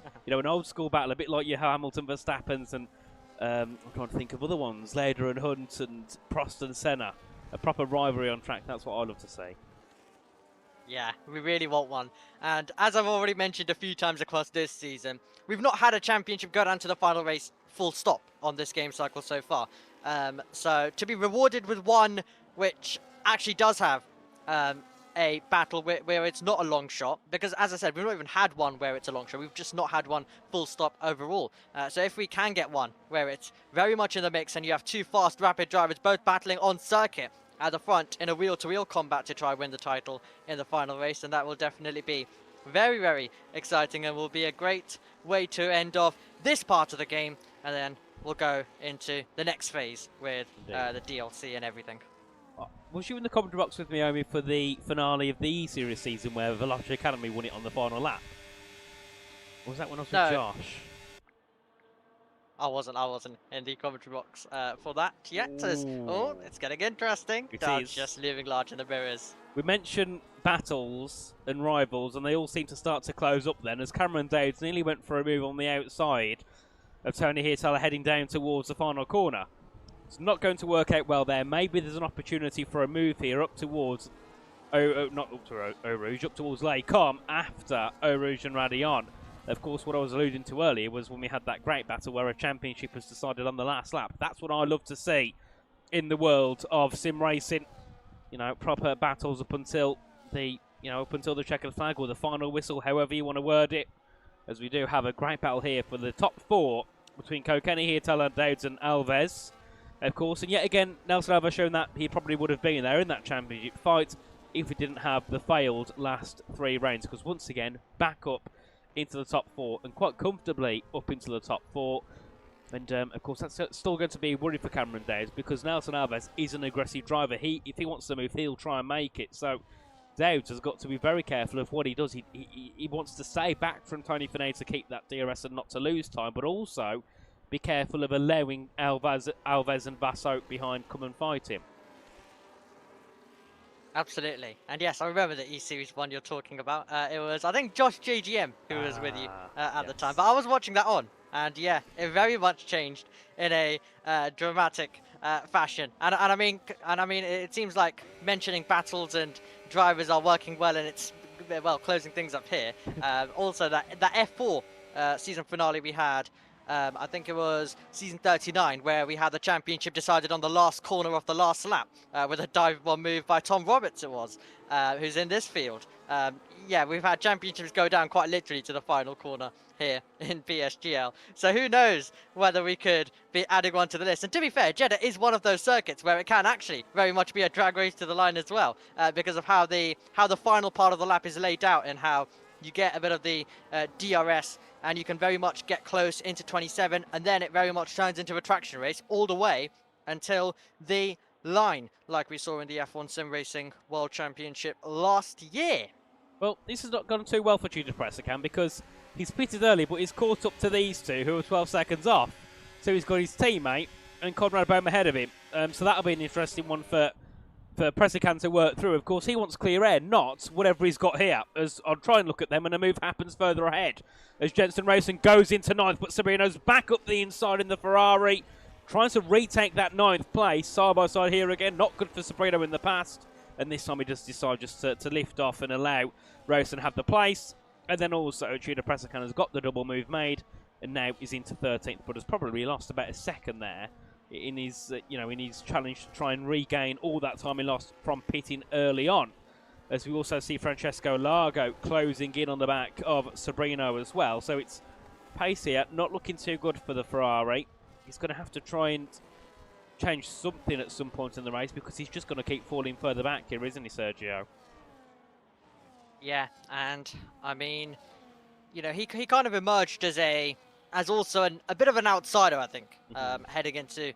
old school battle, a bit like your Hamilton Verstappens and I'm trying to think of other ones, Leder and Hunt and Prost and Senna. A proper rivalry on track, that's what I love to see. Yeah, we really want one. And as I've already mentioned a few times across this season, we've not had a championship go down to the final race full stop on this game cycle so far. So to be rewarded with one which actually does have a battle where it's not a long shot, because as I said, we've not even had one where it's a long shot. We've just not had one full stop overall. So if we can get one where it's very much in the mix and you have two fast, rapid drivers both battling on circuit at the front in a wheel-to-wheel combat to try and win the title in the final race, then that will definitely be very, very exciting and will be a great way to end off this part of the game, and then we'll go into the next phase with the DLC and everything. Was you in the commentary box with me, Omi, for the finale of the E-Series season where Veloci Academy won it on the final lap? Or was that when I was with Josh? I wasn't in the commentary box for that yet. Oh, it's getting interesting. It Dowd's is. just looming large in the mirrors. We mentioned battles and rivals, and they all seem to start to close up then, as Cameron Dowds nearly went for a move on the outside of Tony Hietala heading down towards the final corner. It's not going to work out well there. Maybe there's an opportunity for a move here up towards, not up to Eau Rouge, up towards Les Combes after Eau Rouge and Radion. Of course, what I was alluding to earlier was when we had that great battle where a championship was decided on the last lap. That's what I love to see in the world of sim racing. You know, proper battles up until the checkered flag or the final whistle, however you want to word it. As we do have a great battle here for the top 4 between Kokeni, Hietala, Dowds and Alves, of course. And yet again, Nelson Alves shown that he probably would have been there in that championship fight if he didn't have the failed last 3 rounds. Because once again, back up into the top 4 and quite comfortably up into the top 4. And of course, that's still going to be a worry for Cameron Dowds because Nelson Alves is an aggressive driver. If he wants to move, he'll try and make it. So Dowds has got to be very careful of what he does. He wants to stay back from Tony Finay to keep that DRS and not to lose time, but also be careful of allowing Alves and Vassot behind come and fight him. Absolutely. And yes, I remember the E-Series one you're talking about. It was, I think, Josh JGM who was with you at the time. But I was watching that on. And yeah, it very much changed in a dramatic fashion. And I mean, it seems like mentioning battles and drivers are working well, and it's closing things up here. Also, that F4 season finale we had. I think it was season 39 where we had the championship decided on the last corner of the last lap with a dive bomb move by Tom Roberts it was, who's in this field. Yeah, we've had championships go down quite literally to the final corner here in PSGL. So who knows whether we could be adding one to the list. And to be fair, Jeddah is one of those circuits where it can actually very much be a drag race to the line as well, because of how the final part of the lap is laid out and how you get a bit of the DRS, and you can very much get close into 27, and then it very much turns into a traction race all the way until the line, like we saw in the F1 Sim Racing World Championship last year. Well, this has not gone too well for Tudor Pressacan because he's pitted early, but he's caught up to these two who are 12 seconds off. So he's got his teammate and Conrad Bohm ahead of him. So that'll be an interesting one for Pressacan to work through. Of course, he wants clear air, not whatever he's got here. As I'll try and look at them, and a move happens further ahead. As Jensen Racing goes into 9th, but Sabrino's back up the inside in the Ferrari, trying to retake that 9th place. Side by side here again, not good for Sabrino in the past. And this time he just decided just to lift off and allow Racing have the place. And then also Tudor Pressacan has got the double move made, and now is into 13th, but has probably lost about a second there in his challenge to try and regain all that time he lost from pitting early on. As we also see Francesco Largo closing in on the back of Sabrino as well. So it's pace here, not looking too good for the Ferrari. He's going to have to try and change something at some point in the race because he's just going to keep falling further back here, isn't he, Sergio? Yeah, and I mean, you know, he kind of emerged as also a bit of an outsider, I think, heading into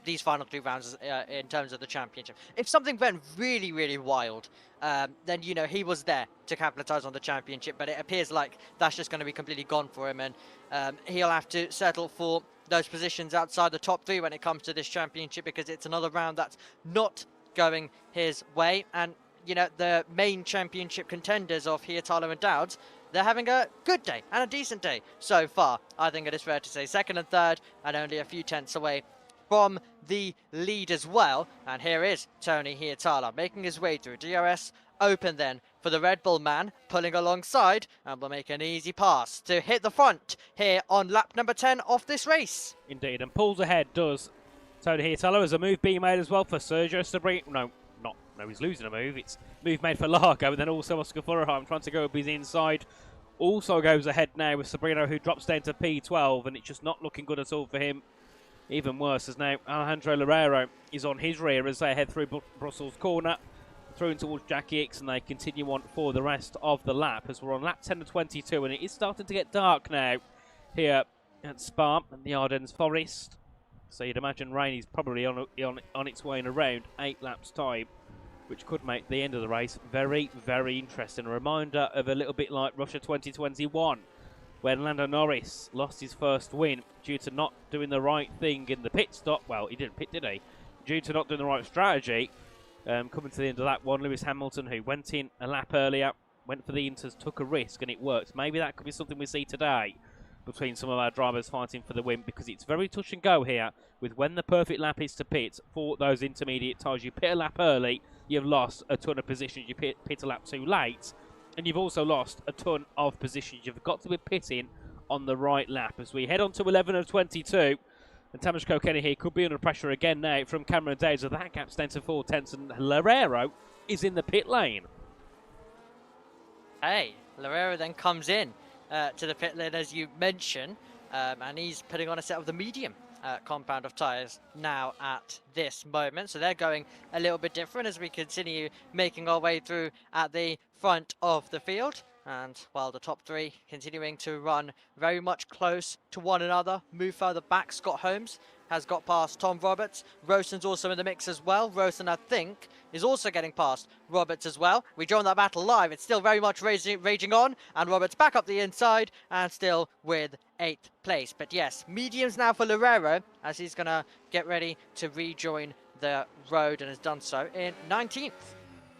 these final 2 rounds in terms of the championship. If something went really, really wild, then, you know, he was there to capitalize on the championship, but it appears like that's just going to be completely gone for him, and he'll have to settle for those positions outside the top 3 when it comes to this championship, because it's another round that's not going his way. And, you know, the main championship contenders of Hietala and Dowds, they're having a good day and a decent day so far. I think it is fair to say 2nd and 3rd, and only a few tenths away from the lead as well. And here is Tony Hietala making his way through. DRS open then for the Red Bull man, pulling alongside, and will make an easy pass to hit the front here on lap number 10 of this race. Indeed, and pulls ahead does Tony Hietala. As a move being made as well for Sergio Sabrino. No, he's losing a move. It's move made for Largo, but then also Oscar Furerheim trying to go up his inside. Also goes ahead now with Sabrino, who drops down to P12, and it's just not looking good at all for him. Even worse, as now Alejandro Loureiro is on his rear as they head through Brussels corner, through towards Jackie X, and they continue on for the rest of the lap as we're on lap 10 of 22, and it is starting to get dark now here at Spa and the Ardennes Forest. So you'd imagine rain is probably on its way in around 8 laps time, which could make the end of the race very, very interesting. A reminder of a little bit like Russia 2021, when Lando Norris lost his first win due to not doing the right thing in the pit stop. Well, he didn't pit, did he? Due to not doing the right strategy. Coming to the end of that one, Lewis Hamilton, who went in a lap earlier, went for the inters, took a risk, and it worked. Maybe that could be something we see today between some of our drivers fighting for the win, because it's very touch and go here with when the perfect lap is to pit for those intermediate tyres. You pit a lap early, you've lost a ton of positions. You pit a lap too late, and you've also lost a ton of positions. You've got to be pitting on the right lap. As we head on to 11 of 22, and Tamas Kokeni here could be under pressure again now from Cameron Days. So that gap's down to 4 tenths, and Loureiro is in the pit lane. Hey, Loureiro then comes in to the pit lane, as you mentioned, and he's putting on a set of the medium compound of tyres now at this moment. So they're going a little bit different as we continue making our way through at the front of the field. And while the top three continuing to run very much close to one another, move further back. Scott Holmes has got past Tom Roberts. Roson's also in the mix as well. Rosen, I think, is also getting past Roberts as well. We join that battle live. It's still very much raging on. And Roberts back up the inside and still with 8th place. But yes, mediums now for Loureiro as he's going to get ready to rejoin the road and has done so in 19th.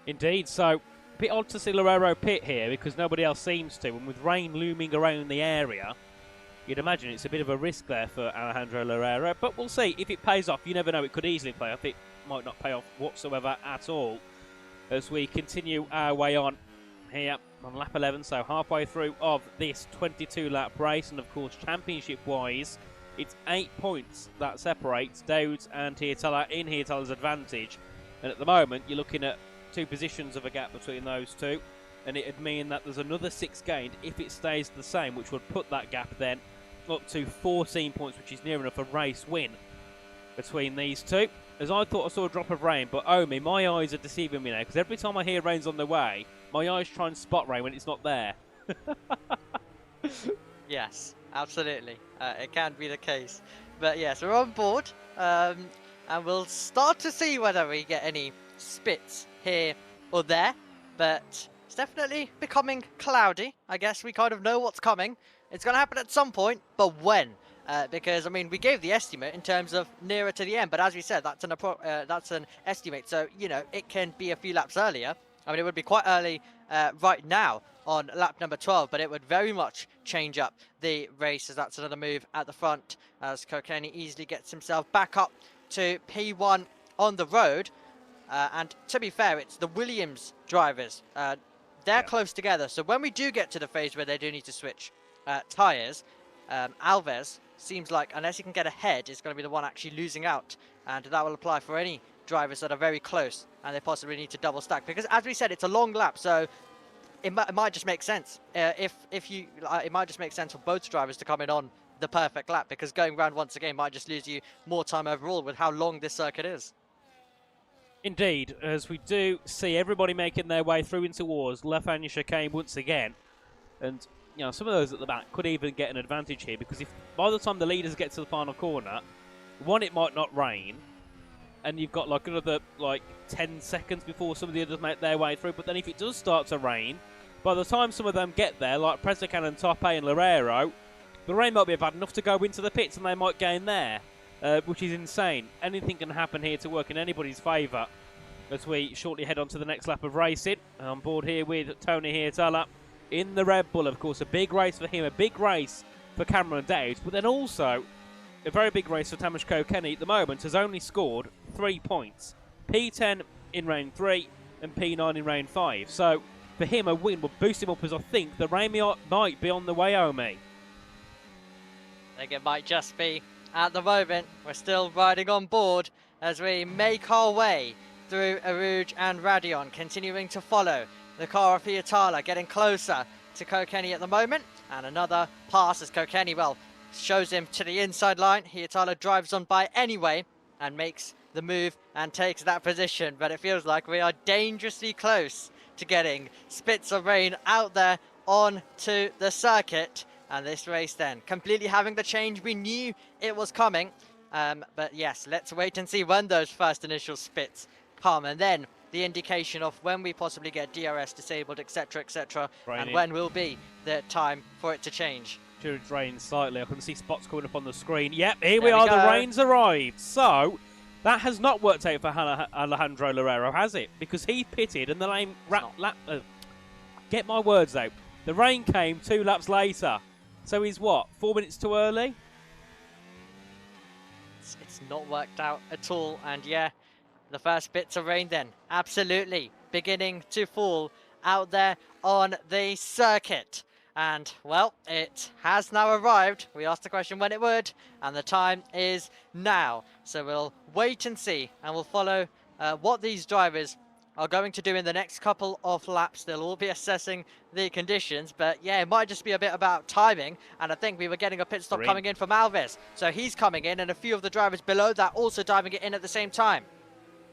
Indeed, so a bit odd to see Loureiro pit here because nobody else seems to. And with rain looming around the area, you'd imagine it's a bit of a risk there for Alejandro Loureiro, but we'll see. If it pays off, you never know, it could easily pay off. It might not pay off whatsoever at all as we continue our way on here on lap 11, so halfway through of this 22-lap race. And of course, championship-wise, it's 8 points that separates Dowds and Hietala in Hietala's advantage. And at the moment, you're looking at 2 positions of a gap between those two, and it would mean that there's another 6 gained if it stays the same, which would put that gap then up to 14 points, which is near enough a race win between these two. As I thought I saw a drop of rain, but oh me, my eyes are deceiving me now, because every time I hear rain's on the way, my eyes try and spot rain when it's not there. Yes, absolutely. It can be the case. But yes, we're on board, and we'll start to see whether we get any spits here or there, but it's definitely becoming cloudy. I guess we kind of know what's coming. It's going to happen at some point, but when? Because, I mean, we gave the estimate in terms of nearer to the end, but as we said, that's an estimate, so, you know, it can be a few laps earlier. I mean, it would be quite early right now on lap number 12, but it would very much change up the race, as that's another move at the front, as Kokeni easily gets himself back up to P1 on the road. And to be fair, it's the Williams drivers. They're close together, so when we do get to the phase where they do need to switch tyres, Alves seems like, unless he can get ahead, is going to be the one actually losing out. And that will apply for any drivers that are very close and they possibly need to double stack. Because as we said, it's a long lap, so it might just make sense. It might just make sense for both drivers to come in on the perfect lap, because going round once again might just lose you more time overall with how long this circuit is. Indeed, as we do see everybody making their way through into wars, Lafanya chicane once again. And, you know, some of those at the back could even get an advantage here, because if by the time the leaders get to the final corner, one, it might not rain, and you've got like another 10 seconds before some of the others make their way through. But then if it does start to rain, by the time some of them get there, like Presacan and Tope and Loureiro, the rain might be bad enough to go into the pits and they might gain there. Which is insane. Anything can happen here to work in anybody's favour as we shortly head on to the next lap of racing. On board here with Tony Hietala in the Red Bull. Of course, a big race for him, a big race for Cameron Dowds, but then also a very big race for Tamas Kokeni at the moment. Has only scored 3 points. P10 in round 3 and P9 in round 5. So for him, a win will boost him up, as I think the rain might be on the way, Omi. I think it might just be. At the moment, we're still riding on board as we make our way through Arouge and Radion, continuing to follow the car of Hietala, getting closer to Kokeni at the moment. And another pass as Kokeni, well, shows him to the inside line. Hietala drives on by anyway and makes the move and takes that position. But it feels like we are dangerously close to getting spits of rain out there onto the circuit. And this race then completely having the change. We knew it was coming. But yes, let's wait and see when those first initial spits come. And then the indication of when we possibly get DRS disabled, etc., etc. And when will be the time for it to change. sure it's raining slightly. I can see spots coming up on the screen. Yep, here we are. The rain's arrived. So that has not worked out for Alejandro Loureiro, has it? Because he pitted and the lane get my words out. The rain came 2 laps later. So he's what, 4 minutes too early? It's not worked out at all. And yeah, the first bits of rain then absolutely beginning to fall out there on the circuit. And well, it has now arrived. We asked the question when it would, and the time is now. So we'll wait and see, and we'll follow what these drivers are going to do in the next couple of laps. They'll all be assessing the conditions, but yeah, it might just be a bit about timing. And I think we were getting a pit stop coming in from Alves. So he's coming in, and a few of the drivers below that also diving it in at the same time.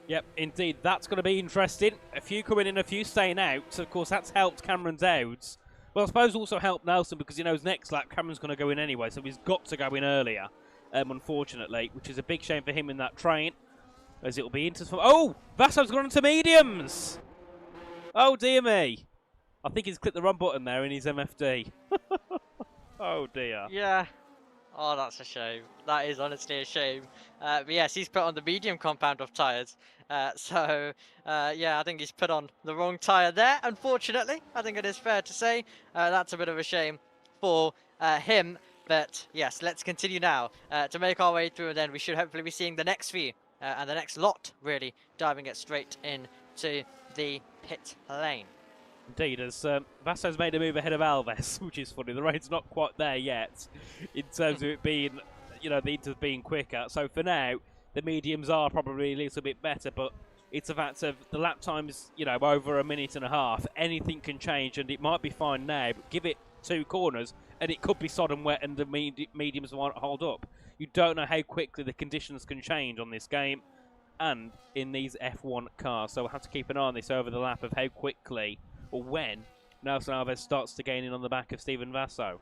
Yep, indeed, that's going to be interesting. A few coming in, a few staying out. So of course, that's helped Cameron Dowds. Well, I suppose also helped Nelson because he knows next lap Cameron's going to go in anyway, so he's got to go in earlier, unfortunately, which is a big shame for him in that train, as it'll be into... Oh! Vasso's gone into mediums! Oh, dear me. I think he's clicked the wrong button there in his MFD. Oh, dear. Yeah. Oh, that's a shame. That is honestly a shame. But yes, he's put on the medium compound of tyres. Yeah, I think he's put on the wrong tyre there, unfortunately. I think it is fair to say. That's a bit of a shame for him. But yes, let's continue now to make our way through. And then we should hopefully be seeing the next few and the next lot, really, diving it straight into the pit lane. Indeed, as Vasso's made a move ahead of Alves, which is funny. The rain's not quite there yet in terms of it being, you know, the Inter's being quicker. So for now, the mediums are probably a little bit better, but it's a fact of the lap time's, you know, over 1.5 minutes. Anything can change, and it might be fine now, but give it 2 corners, and it could be sodden wet, and the mediums won't hold up. You don't know how quickly the conditions can change on this game and in these F1 cars. So we'll have to keep an eye on this over the lap of how quickly or when Nelson Alves starts to gain in on the back of Steven Vasso.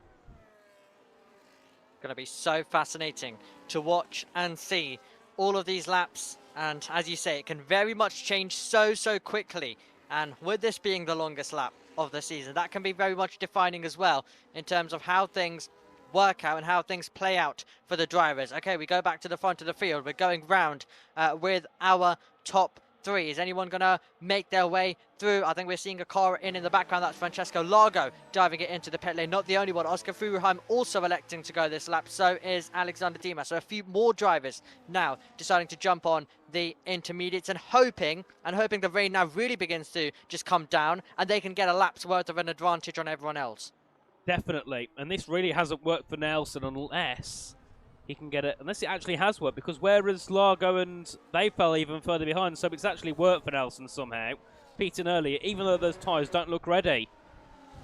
Going to be so fascinating to watch and see all of these laps, and as you say, it can very much change so quickly. And with this being the longest lap of the season, that can be very much defining as well in terms of how things work out and how things play out for the drivers. Okay, we go back to the front of the field. We're going round with our top 3. Is anyone going to make their way through? I think we're seeing a car in the background. That's Francesco Largo diving it into the pit lane. Not the only one. Oscar Furuheim also electing to go this lap. So is Alexander Dimas. So a few more drivers now deciding to jump on the intermediates and hoping the rain now really begins to just come down and they can get a lap's worth of an advantage on everyone else. Definitely. And this really hasn't worked for Nelson unless he can get it, unless it actually has worked, because whereas Largo and they fell even further behind, so it's actually worked for Nelson somehow, Peterson earlier, even though those tyres don't look ready.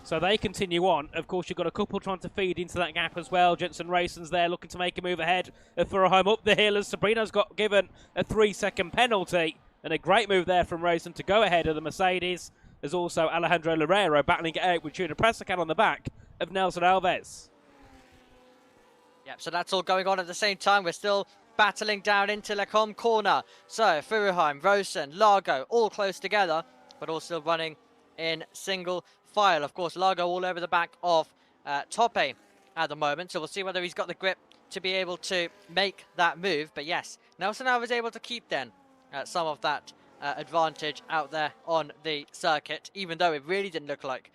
So they continue on. Of course, you've got a couple trying to feed into that gap as well. Jensen Rayson's there looking to make a move ahead for a home up the hill, as Sabrina's got given a 3-second penalty, and a great move there from Rayson to go ahead of the Mercedes. There's also Alejandro Loureiro battling it out with Tuna Pressacan on the back of Nelson Alves. Yep, so that's all going on at the same time. We're still battling down into Lecombe corner. So Furuheim, Rosen, Largo, all close together, but all still running in single file. Of course, Largo all over the back of Tope at the moment. So we'll see whether he's got the grip to be able to make that move. But yes, Nelson now was able to keep then some of that advantage out there on the circuit, even though it really didn't look like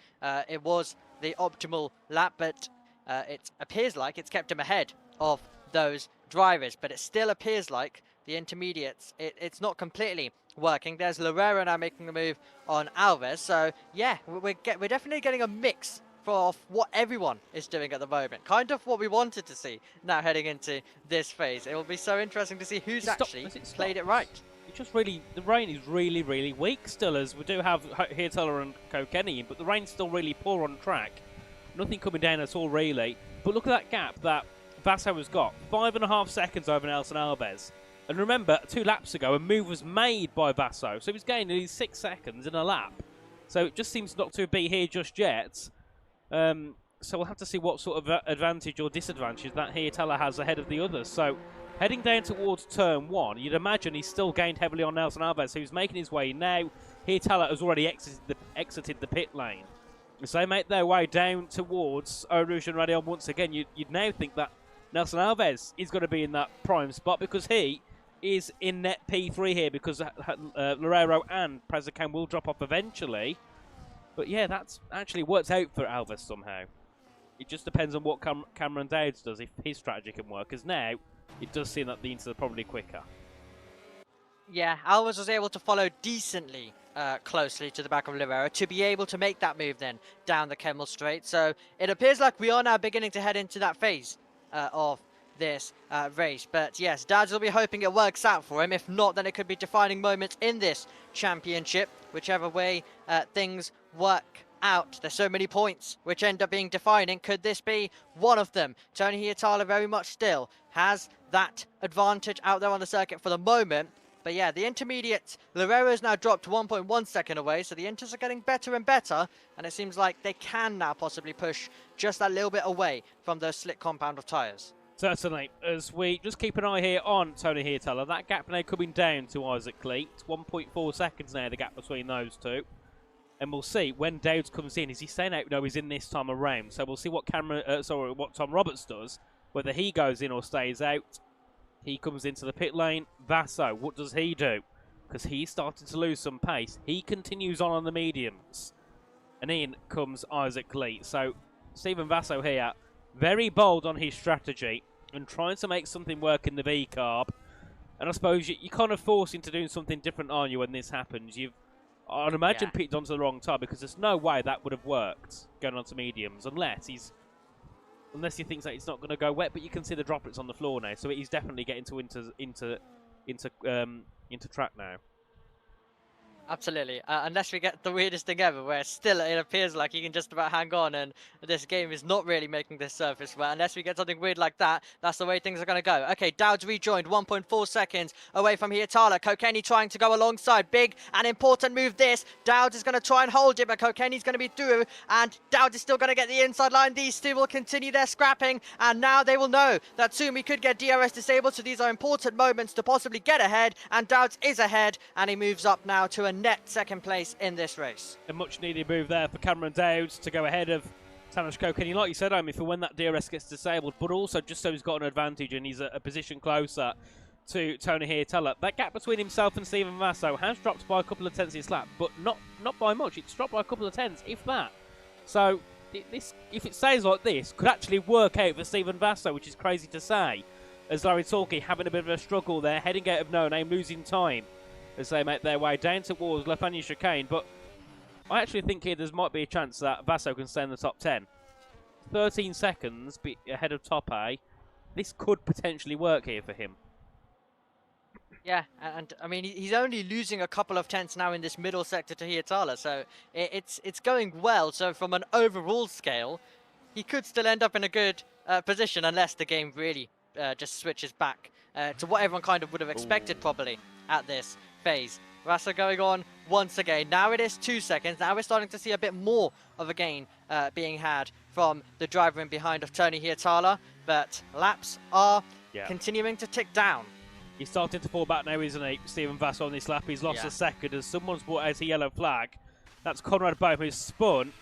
it was the optimal lap, but it appears like it's kept him ahead of those drivers. But it still appears like the intermediates, it's not completely working. There's Loureiro now making the move on Alves. So yeah, we're definitely getting a mix of what everyone is doing at the moment. Kind of what we wanted to see now heading into this phase. It will be so interesting to see who's actually played it right. It's just really, the rain is really weak still, as we do have Hirtala and Kokeni, but the rain's still really poor on track. Nothing coming down at all, really. But look at that gap that Vasso has got. 5.5 seconds over Nelson Alves. And remember, 2 laps ago, a move was made by Vasso, so he's gained nearly 6 seconds in a lap. So it just seems not to be here just yet. So we'll have to see what sort of advantage or disadvantage that Hirtala has ahead of the others. So heading down towards turn 1, you'd imagine he's still gained heavily on Nelson Alves, who's making his way now. Hirtala has already exited the pit lane. As they make their way down towards Eau Rouge and Radion once again, you'd now think that Nelson Alves is going to be in that prime spot because he is in net P3 here because Loureiro and Prazakan will drop off eventually. But yeah, that's actually worked out for Alves somehow. It just depends on what Cameron Dowds does, if his strategy can work, because now it does seem that the Inters are probably quicker. Yeah, Alves was able to follow decently closely to the back of Loureiro to be able to make that move then down the Kemmel Straight. So it appears like we are now beginning to head into that phase of this race. But yes, Dowds will be hoping it works out for him. If not, then it could be defining moments in this championship, whichever way things work out. There's so many points which end up being defining. Could this be one of them? Tony Hietala very much still has that advantage out there on the circuit for the moment. But yeah, the intermediate, Loureiro's now dropped 1.1 second away, so the Inters are getting better and better, and it seems like they can now possibly push just that little bit away from the slick compound of tyres. Certainly, as we just keep an eye here on Tony Hietala, that gap now coming down to Isaac Lee. It's 1.4 seconds now, the gap between those two. And we'll see when Dowds comes in. Is he staying out? No, he's in this time around. So we'll see what what Tom Roberts does, whether he goes in or stays out. He comes into the pit lane. Vasso, what does he do? Because he's starting to lose some pace. He continues on the mediums. And in comes Isaac Lee. So Stephen Vasso here, very bold on his strategy and trying to make something work in the V-carb. And I suppose you're kind of forced into doing something different, aren't you, when this happens? I'd imagine picked onto the wrong tire because there's no way that would have worked going onto mediums unless he thinks that it's not going to go wet. But you can see the droplets on the floor now, so he's definitely getting into track now. Absolutely, unless we get the weirdest thing ever, where still it appears like you can just about hang on and this game is not really making this surface wet. Unless we get something weird like that, that's the way things are going to go. Okay, Dowds rejoined, 1.4 seconds away from Hietala. Kokeni trying to go alongside. Big and important move this. Dowds is going to try and hold it, but Kokeni's going to be through, and Dowds is still going to get the inside line. These two will continue their scrapping, and now they will know that soon we could get DRS disabled, so these are important moments to possibly get ahead, and Dowds is ahead, and he moves up now to a net second place in this race. A much needed move there for Cameron Dowds to go ahead of Tanash Kokeni, like you said, Amy, for when that DRS gets disabled, but also just so he's got an advantage and he's a position closer to Tony Hietala. That gap between himself and Stephen Vasso has dropped by a couple of tenths this lap, but not by much. It's dropped by a couple of tenths, if that. So this, if it stays like this, could actually work out for Stephen Vasso, which is crazy to say, as Larry Torquay having a bit of a struggle there, heading out of no name, losing time as they make their way down towards Lefania Chicane. But I actually think here there might be a chance that Vasso can stay in the top 10. 13 seconds ahead of top A. This could potentially work here for him. Yeah, and I mean, he's only losing a couple of tenths now in this middle sector to Hietala, so it's going well. So from an overall scale, he could still end up in a good position unless the game really just switches back to what everyone kind of would have expected probably at this phase. Vasso going on once again. Now it is 2 seconds. Now we're starting to see a bit more of a gain being had from the driver in behind of Tony Hietala, but laps are continuing to tick down. He's starting to fall back now, isn't he, Stephen Vasso on this lap? He's lost a second as someone's brought out a yellow flag. That's Conrad Bohm, who's spun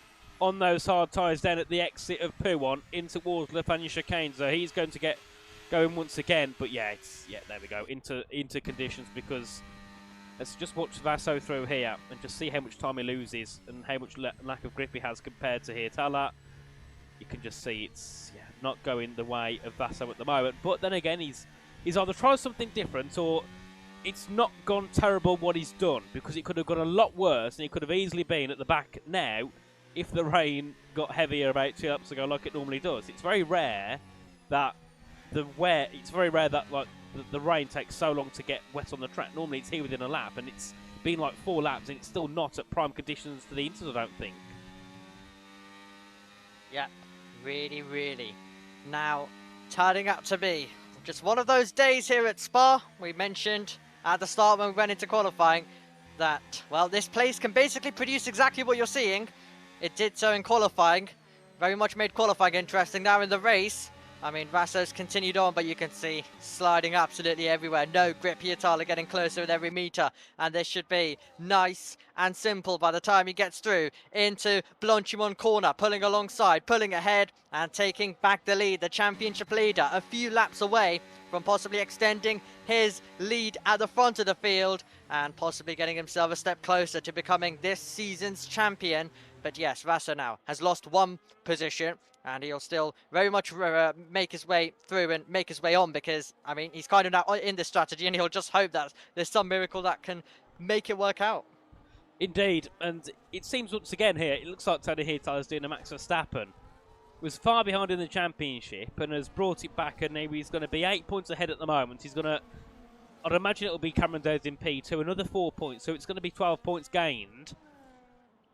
on those hard tyres down at the exit of Pouon in towards Lefania Chicane. So he's going to get going once again. But yeah, there we go, into conditions, because let's just watch Vasso through here and just see how much time he loses and how much lack of grip he has compared to Hietala. You can just see it's not going the way of Vasso at the moment. But then again, he's either tried something different or it's not gone terrible what he's done, because it could have gone a lot worse and he could have easily been at the back now if the rain got heavier about 2 laps ago like it normally does. It's very rare that the rain takes so long to get wet on the track. Normally it's here within a lap, and it's been like 4 laps and it's still not at prime conditions to the Inters, I don't think. Yeah, really. Now, turning out to be just one of those days here at Spa. We mentioned at the start when we went into qualifying that, well, this place can basically produce exactly what you're seeing. It did so in qualifying. Very much made qualifying interesting. Now in the race, I mean, Vasso's continued on, but you can see sliding absolutely everywhere. No grip. Hietala getting closer with every meter. And this should be nice and simple by the time he gets through into Blanchimont corner, pulling alongside, pulling ahead and taking back the lead. The championship leader a few laps away from possibly extending his lead at the front of the field and possibly getting himself a step closer to becoming this season's champion. But yes, Vasso now has lost one position, and he'll still very much make his way through and make his way on, because, I mean, he's kind of now in this strategy, and he'll just hope that there's some miracle that can make it work out. Indeed, and it seems once again here, it looks like Tony Hietala is doing a Max Verstappen. Was far behind in the championship and has brought it back, and now he's going to be 8 points ahead at the moment. He's going to, I'd imagine it'll be Cameron Davis in P2, another 4 points, so it's going to be 12 points gained.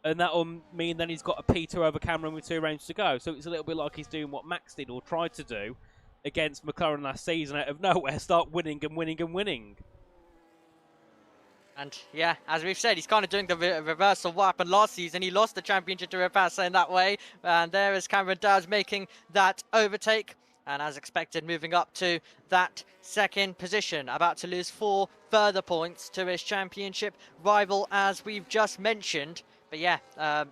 And that will mean then he's got a P2 over Cameron with 2 rounds to go. So it's a little bit like he's doing what Max did or tried to do against McLaren last season, out of nowhere, start winning and winning and winning. And yeah, as we've said, he's kind of doing the reverse of what happened last season. He lost the championship to Repassa in that way. And there is Cameron Dowds making that overtake. And as expected, moving up to that second position. About to lose 4 further points to his championship rival, as we've just mentioned. But yeah,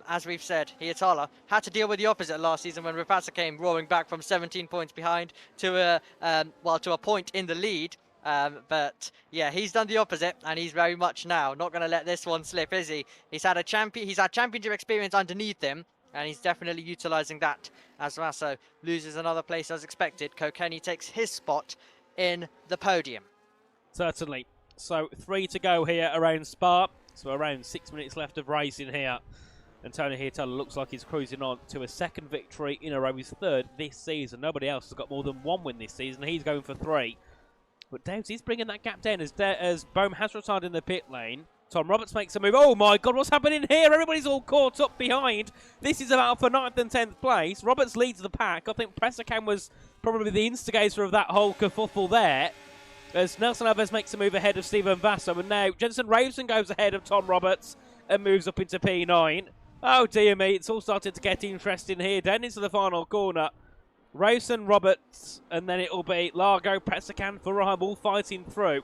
as we've said, Hietala had to deal with the opposite last season when Repassa came roaring back from 17 points behind to a point in the lead. But yeah, he's done the opposite, and he's very much now not going to let this one slip, is he? He's had championship experience underneath him, and he's definitely utilising that as Vasso loses another place as expected. Kokeni takes his spot in the podium. Certainly. So 3 to go here around Spa. So around 6 minutes left of racing here. And Tony Hietala looks like he's cruising on to a second victory in a row. His 3rd this season. Nobody else has got more than 1 win this season. He's going for 3. But Dowds is bringing that gap down as Bohm has retired in the pit lane. Tom Roberts makes a move. Oh my God, what's happening here? Everybody's all caught up behind. This is about for 9th and 10th place. Roberts leads the pack. I think Presicam was probably the instigator of that whole kerfuffle there, as Nelson Alves makes a move ahead of Steven Vasso, and now Jensen Raveson goes ahead of Tom Roberts and moves up into P9. Oh dear me, it's all starting to get interesting here. Down into the final corner. Raveson, Roberts, and then it'll be Largo, Presican, Faraham all fighting through.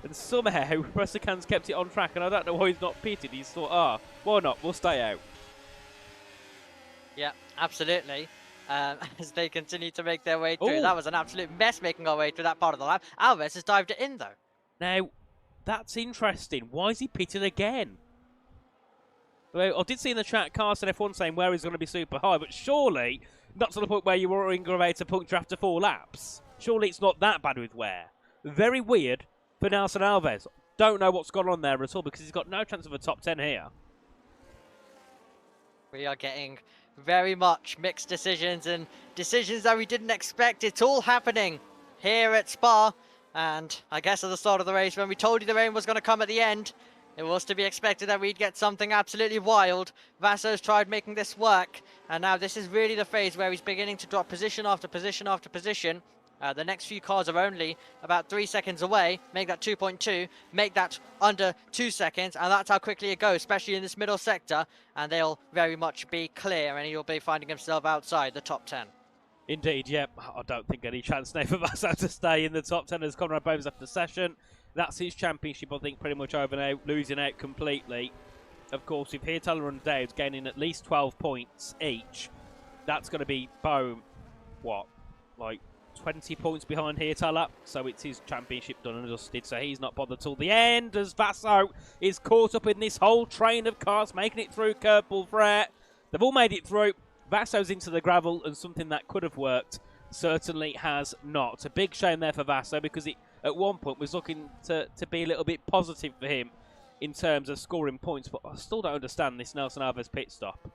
And somehow Presican's kept it on track, and I don't know why he's not pitted. He's thought, why not? We'll stay out. Yeah, absolutely. As they continue to make their way through. Ooh. That was an absolute mess making our way through that part of the lap. Alves has dived it in, though. Now, that's interesting. Why is he pitted again? Well, I did see in the chat Carson F1 saying where he's going to be super high, but surely not to the point where you were aggravated to puncture after 4 laps. Surely it's not that bad with wear. Very weird for Nelson Alves. Don't know what's gone on there at all, because he's got no chance of a top 10 here. We are getting very much mixed decisions, and decisions that we didn't expect. It's all happening here at Spa, and I guess at the start of the race, when we told you the rain was going to come at the end, it was to be expected that we'd get something absolutely wild. Vasso's tried making this work, and now this is really the phase where he's beginning to drop position after position after position. The next few cars are only about 3 seconds away. Make that 2.2, make that under 2 seconds, and that's how quickly it goes, especially in this middle sector. And they'll very much be clear, and he'll be finding himself outside the top 10. Indeed, yep. I don't think any chance now for Vasso to stay in the top 10 as Conrad Bohm's after session. That's his championship, I think, pretty much over now, losing out completely. Of course, if Hietala and Dowds gaining at least 12 points each, that's going to be Bohm, what, like 20 points behind Hietala, so it's his championship done and dusted, so he's not bothered till the end, as Vasso is caught up in this whole train of cars, making it through Curpel Fret. They've all made it through. Vasso's into the gravel, and something that could have worked certainly has not. A big shame there for Vasso, because it at one point was looking to be a little bit positive for him in terms of scoring points, but I still don't understand this Nelson Alves pit stop.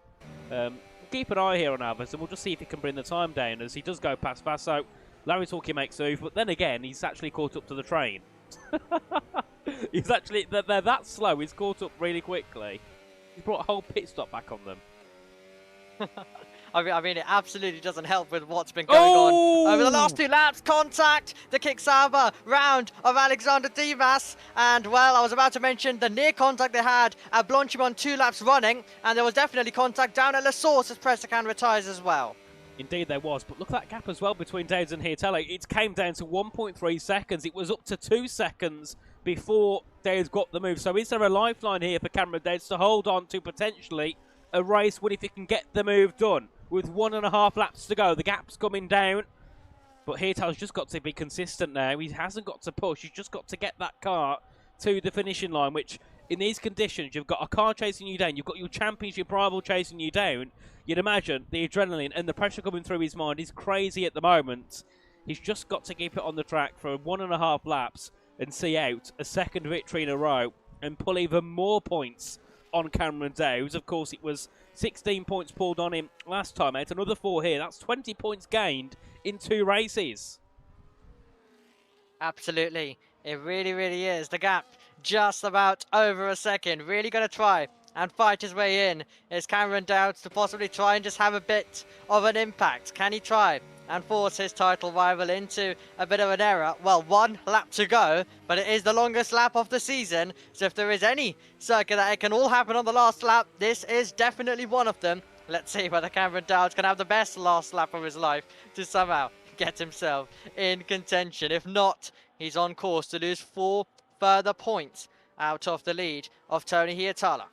Keep an eye here on Alves, and we'll just see if he can bring the time down, as he does go past Vasso. Larry Talkie makes a move, but then again, he's actually caught up to the train. He's actually, they're that slow, he's caught up really quickly. He's brought a whole pit stop back on them. I mean, it absolutely doesn't help with what's been going on over the last 2 laps. Contact, the kick-sauber round of Alexander Dimas. And, well, I was about to mention the near contact they had at Blanchimont 2 laps running. And there was definitely contact down at La Source as Presican retires as well. Indeed there was, but look at that gap as well between Dowds and Hietala. It came down to 1.3 seconds. It was up to 2 seconds before Dowds got the move. So is there a lifeline here for Cameron Dowds to hold on to potentially a race win if he can get the move done? With 1.5 laps to go, the gap's coming down. But Hietala's just got to be consistent now. He hasn't got to push. He's just got to get that car to the finishing line, which in these conditions, you've got a car chasing you down. You've got your championship rival chasing you down. You'd imagine the adrenaline and the pressure coming through his mind is crazy at the moment. He's just got to keep it on the track for 1.5 laps and see out a second victory in a row and pull even more points on Cameron Dowds. Of course, it was 16 points pulled on him last time out. Another 4 here. That's 20 points gained in 2 races. Absolutely. It really, really is. The gap just about over a second. Really going to try and fight his way in is Cameron Dowds to possibly try and just have a bit of an impact. Can he try and force his title rival into a bit of an error? Well, 1 lap to go, but it is the longest lap of the season. So if there is any circuit that it can all happen on the last lap, this is definitely one of them. Let's see whether Cameron Dowds can have the best last lap of his life to somehow get himself in contention. If not, he's on course to lose 4 further points out of the lead of Tony Hietala.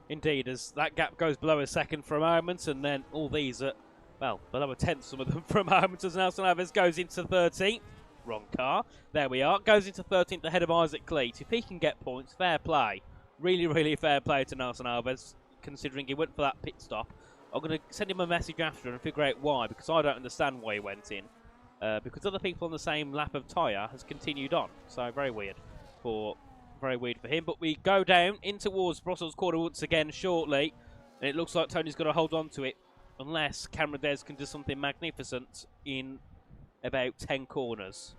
Indeed, as that gap goes below a second for a moment, and then all these are, well, below a tenth, some of them for a moment, as Nelson Alves goes into 13th. Wrong car. There we are. Goes into 13th ahead of Isaac Cleat. If he can get points, fair play. Really, really fair play to Nelson Alves, considering he went for that pit stop. I'm going to send him a message after and figure out why, because I don't understand why he went in. Because other people on the same lap of tyre has continued on. So very weird for him. But we go down in towards Brussels corner once again shortly. And it looks like Tony's got to hold on to it. Unless Cameron Dowds can do something magnificent in about 10 corners.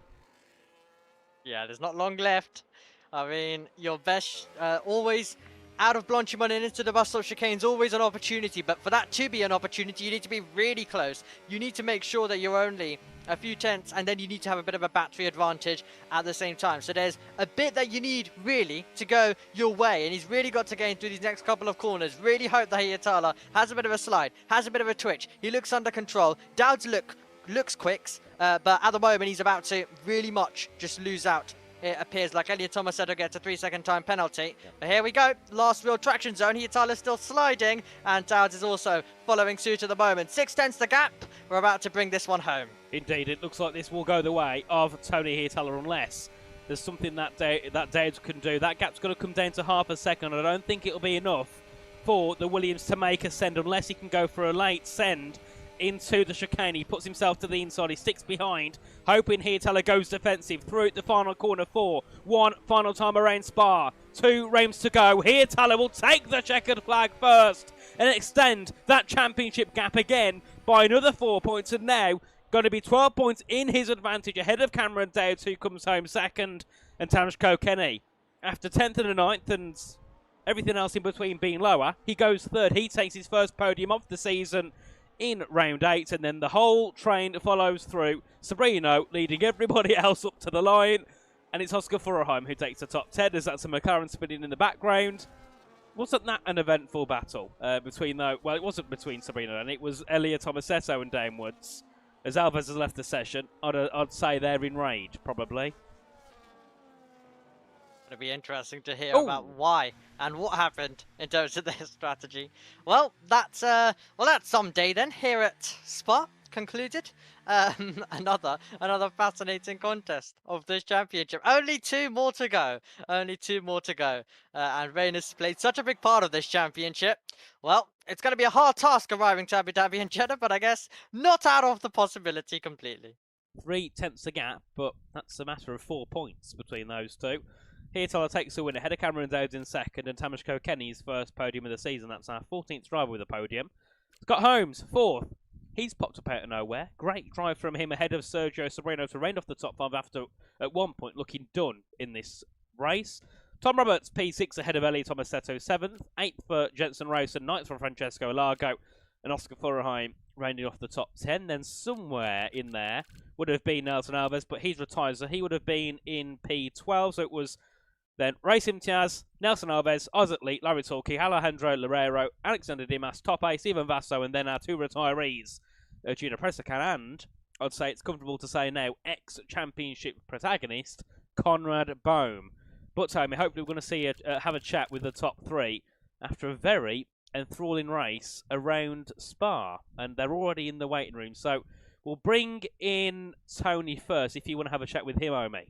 Yeah, there's not long left. I mean, your best, always out of Blanchimont and into the bus stop chicane is always an opportunity. But for that to be an opportunity, you need to be really close. You need to make sure that you're only a few tenths, and then you need to have a bit of a battery advantage at the same time. So there's a bit that you need really to go your way, and he's really got to gain through these next couple of corners. Really hope that Hietala has a bit of a slide, has a bit of a twitch. He looks under control. Dowds looks quicks, but at the moment he's about to really much just lose out. It appears like Elliot Tomasetto gets a 3-second time penalty. Yeah. But here we go. Last real traction zone. Hietala's still sliding, and Dowds is also following suit at the moment. 6/10 the gap. We're about to bring this one home. Indeed, it looks like this will go the way of Tony Hietala unless there's something that Dowds can do. That gap's going to come down to half a second. I don't think it'll be enough for the Williams to make a send unless he can go for a late send into the chicane. He puts himself to the inside. He sticks behind, hoping Hietala goes defensive through the final corner 4. 1 final time around Spa. 2 reims to go. Hietala will take the checkered flag first and extend that championship gap again by another 4 points, and now going to be 12 points in his advantage ahead of Cameron Dowds, who comes home second, and Tamshko Kenny. After 10th and a 9th and everything else in between being lower, he goes third. He takes his first podium of the season in round 8, and then the whole train follows through. Sabrino leading everybody else up to the line, and it's Oscar Furheim who takes the top 10 as that's a McLaren spinning in the background. Wasn't that an eventful battle between, though? Well, it wasn't between Sabrino and it was Elia Tomasetto and Downwards. As Alves has left the session, I'd say they're in rage, probably. It'll be interesting to hear about why and what happened in terms of their strategy. Well, that's someday then here at Spa concluded. Another fascinating contest of this championship. Only 2 more to go. Only 2 more to go. And Rain has played such a big part of this championship. Well, it's going to be a hard task arriving to Abu Dhabi and Jeddah, but I guess not out of the possibility completely. 3/10 the gap, but that's a matter of 4 points between those two. Hietala takes the win ahead of Cameron Dowds in second, and Tamashko Kenny's first podium of the season. That's our 14th driver with a podium. Scott Holmes, 4th. He's popped up out of nowhere. Great drive from him ahead of Sergio Sabrino to round off the top 5 after, at one point, looking done in this race. Tom Roberts, P6 ahead of Eli Tomasetto, 7th. 8th for Jensen Rose and 9th for Francesco Largo. And Oscar Furheim rounding off the top 10. Then somewhere in there would have been Nelson Alves, but he's retired, so he would have been in P12. So it was then Race Imtiaz, Nelson Alves, Isaac Lee, Larry Torquay, Alejandro Loureiro, Alexander Dimas, Top 8, Stephen Vasso, and then our 2 retirees Gina Pressacan, and I'd say it's comfortable to say now ex-championship protagonist Conrad Bohm. But Tommy, hopefully we're going to see have a chat with the top 3 after a very enthralling race around Spa, and they're already in the waiting room. So we'll bring in Tony first if you want to have a chat with him, Omi.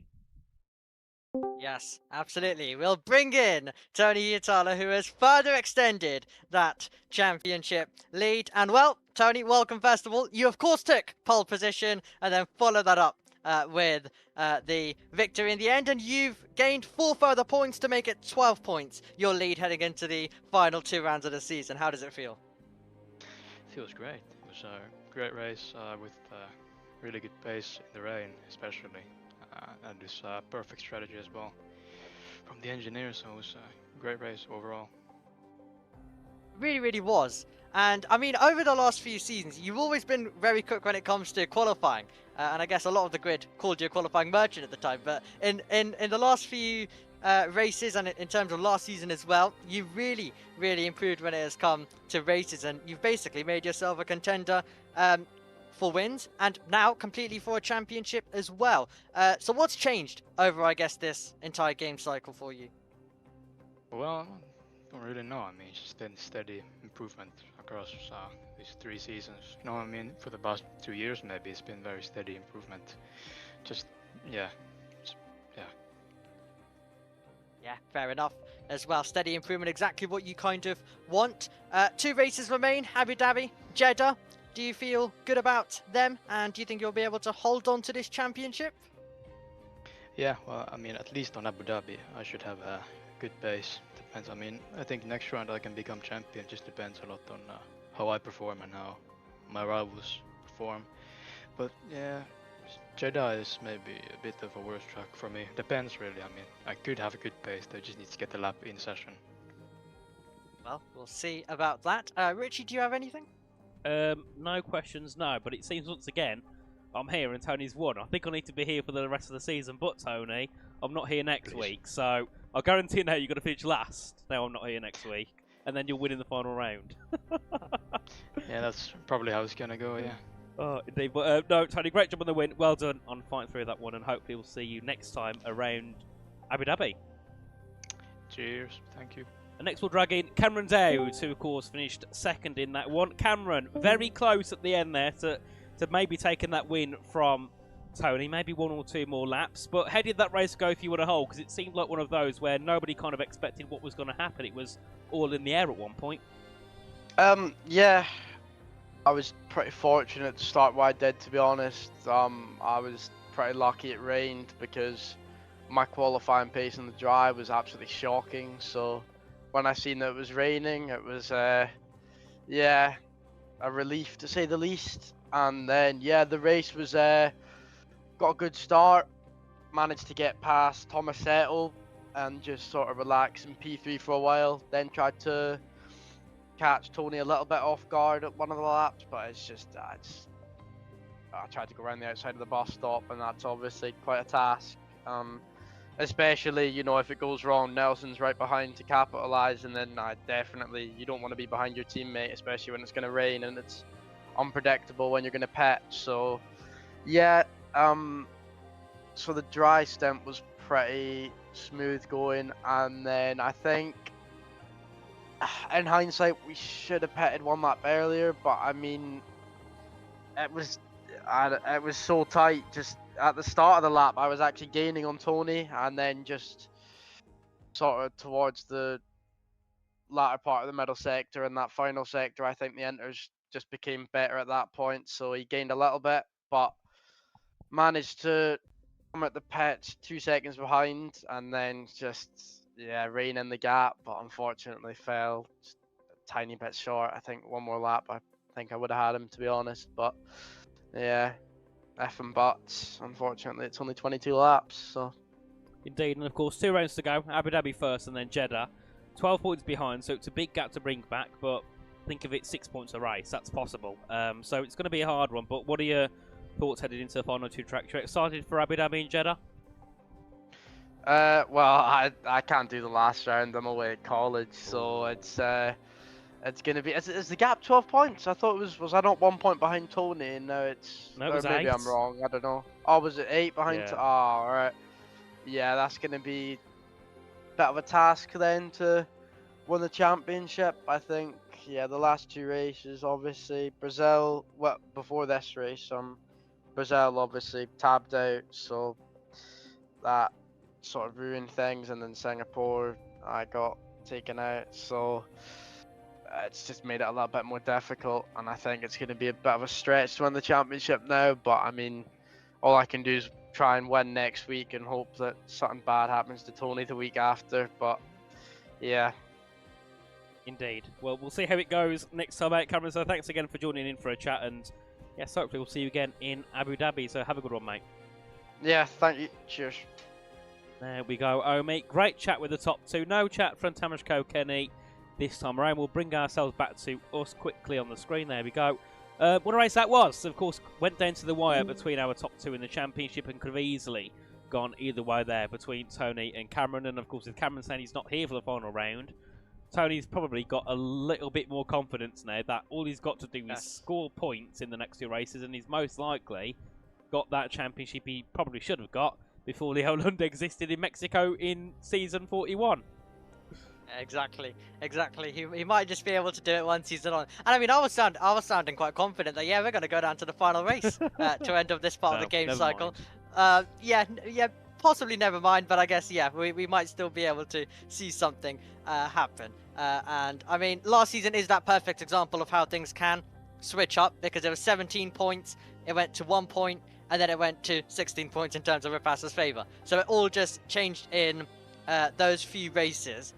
Yes, absolutely. We'll bring in Tony Utala, who has further extended that championship lead. And well, Tony, welcome first of all. You of course took pole position and then followed that up with the victory in the end, and you've gained 4 further points to make it 12 points. Your lead heading into the final 2 rounds of the season. How does it feel? It feels great. It was a great race with really good pace in the rain, especially. And this perfect strategy as well from the engineers, so it was a great race overall. Really, really was. And I mean, over the last few seasons, you've always been very quick when it comes to qualifying. And I guess a lot of the grid called you a qualifying merchant at the time. But in the last few races and in terms of last season as well, you've really, really improved when it has come to races. And you've basically made yourself a contender for wins, and now completely for a championship as well. So what's changed over, I guess, this entire game cycle for you? Well, I don't really know. I mean, it's just been steady improvement across these 3 seasons. You know, I mean, for the past 2 years maybe, it's been very steady improvement. Just, yeah. Yeah, fair enough as well. Steady improvement, exactly what you kind of want. 2 races remain, Abu Dhabi, Jeddah. Do you feel good about them, and do you think you'll be able to hold on to this championship? Yeah, well, I mean, at least on Abu Dhabi, I should have a good pace. Depends. I mean, I think next round I can become champion. Just depends a lot on how I perform and how my rivals perform. But yeah, Jeddah is maybe a bit of a worse track for me. Depends really. I mean, I could have a good pace. I just need to get the lap in session. Well, we'll see about that. Richie, do you have anything? No questions, no. But it seems once again I'm here and Tony's won. I think I need to be here for the rest of the season. But Tony, I'm not here next week, so I'll guarantee now you're going to finish last. Now I'm not here next week, and then you'll win in the final round. Yeah, that's probably how it's gonna go. Yeah. Oh, indeed. But no, Tony, great job on the win. Well done on fighting through that one, and hopefully we'll see you next time around Abu Dhabi. Cheers. Thank you. And next we'll drag in Cameron Dowd, who of course finished second in that one. Cameron, very close at the end there to maybe taking that win from Tony, maybe 1 or 2 more laps. But how did that race go for you on a whole? Because it seemed like one of those where nobody kind of expected what was going to happen. It was all in the air at one point. Yeah, I was pretty fortunate to start where I did, to be honest. I was pretty lucky it rained, because my qualifying pace in the dry was absolutely shocking. So when I seen that it was raining, it was yeah, a relief to say the least. And then yeah, the race was got a good start, managed to get past Tomasetto and just sort of relax in P3 for a while, then tried to catch Tony a little bit off guard at one of the laps, but it's just I tried to go around the outside of the bus stop, and that's obviously quite a task, especially, you know, if it goes wrong, Nelson's right behind to capitalize, and then you don't want to be behind your teammate, especially when it's going to rain and it's unpredictable when you're going to pit. So yeah, so the dry stint was pretty smooth going, and then I think in hindsight we should have pitted 1 lap earlier, but I mean it was so tight. Just at the start of the lap I was actually gaining on Tony, and then just sort of towards the latter part of the middle sector and that final sector, I think the inters just became better at that point, so he gained a little bit, but managed to come at the pits 2 seconds behind, and then just rain in the gap, but unfortunately fell just a tiny bit short. I think 1 more lap I think I would have had him, to be honest, but yeah, effing butts. Unfortunately it's only 22 laps, so. Indeed, and of course 2 rounds to go. Abu Dhabi first and then Jeddah. 12 points behind, so it's a big gap to bring back, but think of it 6 points a race. That's possible. So it's going to be a hard one, but what are your thoughts headed into the final 2 tracks? You're excited for Abu Dhabi and Jeddah? Well, I can't do the last round. I'm away at college, so it's it's going to be. Is the gap 12 points? I thought it was I not 1 point behind Tony, and now it's. No, it or was maybe 8. I'm wrong. I don't know. Oh, was it 8 behind? Yeah. Oh, alright. Yeah, that's going to be a bit of a task then to win the championship. I think. Yeah, the last 2 races, obviously Brazil. Well, before this race, Brazil obviously tabbed out, so that sort of ruined things, and then Singapore I got taken out, so it's just made it a little bit more difficult, and I think it's going to be a bit of a stretch to win the championship now, but I mean, all I can do is try and win next week and hope that something bad happens to Tony the week after, but yeah. Indeed. Well, we'll see how it goes next time out, Cameron. So thanks again for joining in for a chat, and yes, hopefully we'll see you again in Abu Dhabi. So have a good one, mate. Yeah, thank you. Cheers. There we go, Omi. Great chat with the top 2. No chat from Tamashko Kenny this time around. We'll bring ourselves back to us quickly on the screen. There we go. What a race that was. Of course, went down to the wire between our top 2 in the championship and could have easily gone either way there between Tony and Cameron. And of course, with Cameron saying he's not here for the final round, Tony's probably got a little bit more confidence now that all he's got to do is score points in the next 2 races, and he's most likely got that championship he probably should have got before Leo Lund existed in Mexico in season 41. Exactly. He might just be able to do it one season on. And I mean, I was sounding quite confident that yeah, we're going to go down to the final race to end of this part of the game cycle. Yeah, possibly never mind, but I guess yeah, we might still be able to see something happen. And I mean, last season is that perfect example of how things can switch up, because it was 17 points, it went to 1 point, and then it went to 16 points in terms of Repassa's favour. So it all just changed in those few races.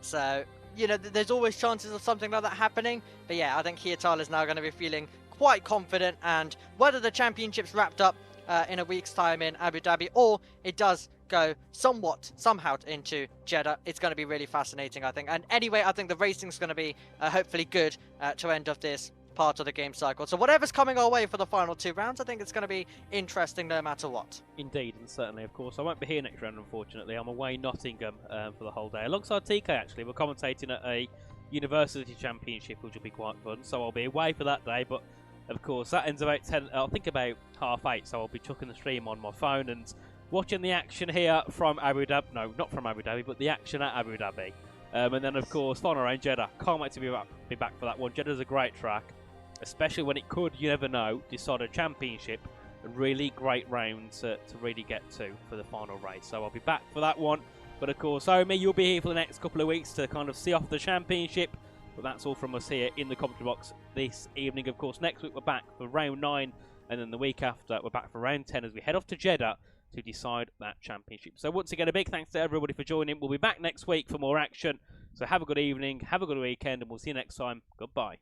So, you know, there's always chances of something like that happening. But yeah, I think Hietala is now going to be feeling quite confident, and whether the championship's wrapped up in a week's time in Abu Dhabi, or it does go somehow into Jeddah, it's going to be really fascinating, I think. And anyway, I think the racing's going to be hopefully good to end of this part of the game cycle. So whatever's coming our way for the final 2 rounds, I think it's going to be interesting no matter what. Indeed, and certainly, of course. I won't be here next round, unfortunately. I'm away in Nottingham for the whole day. Alongside TK, actually. We're commentating at a university championship, which will be quite fun. So I'll be away for that day, but of course, that ends about 10, I think about 8:30, so I'll be chucking the stream on my phone and watching the action here from Abu Dhabi. No, not from Abu Dhabi, but the action at Abu Dhabi. And then, of course, final round Jeddah. Can't wait to be back for that one. Jeddah's a great track, especially when it could, you never know, decide a championship. A really great round to really get to for the final race. So I'll be back for that one. But of course, Omi, you'll be here for the next couple of weeks to kind of see off the championship. But that's all from us here in the commentary box this evening. Of course, next week we're back for round 9, and then the week after we're back for round 10 as we head off to Jeddah to decide that championship. So once again, a big thanks to everybody for joining. We'll be back next week for more action. So have a good evening, have a good weekend, and we'll see you next time. Goodbye.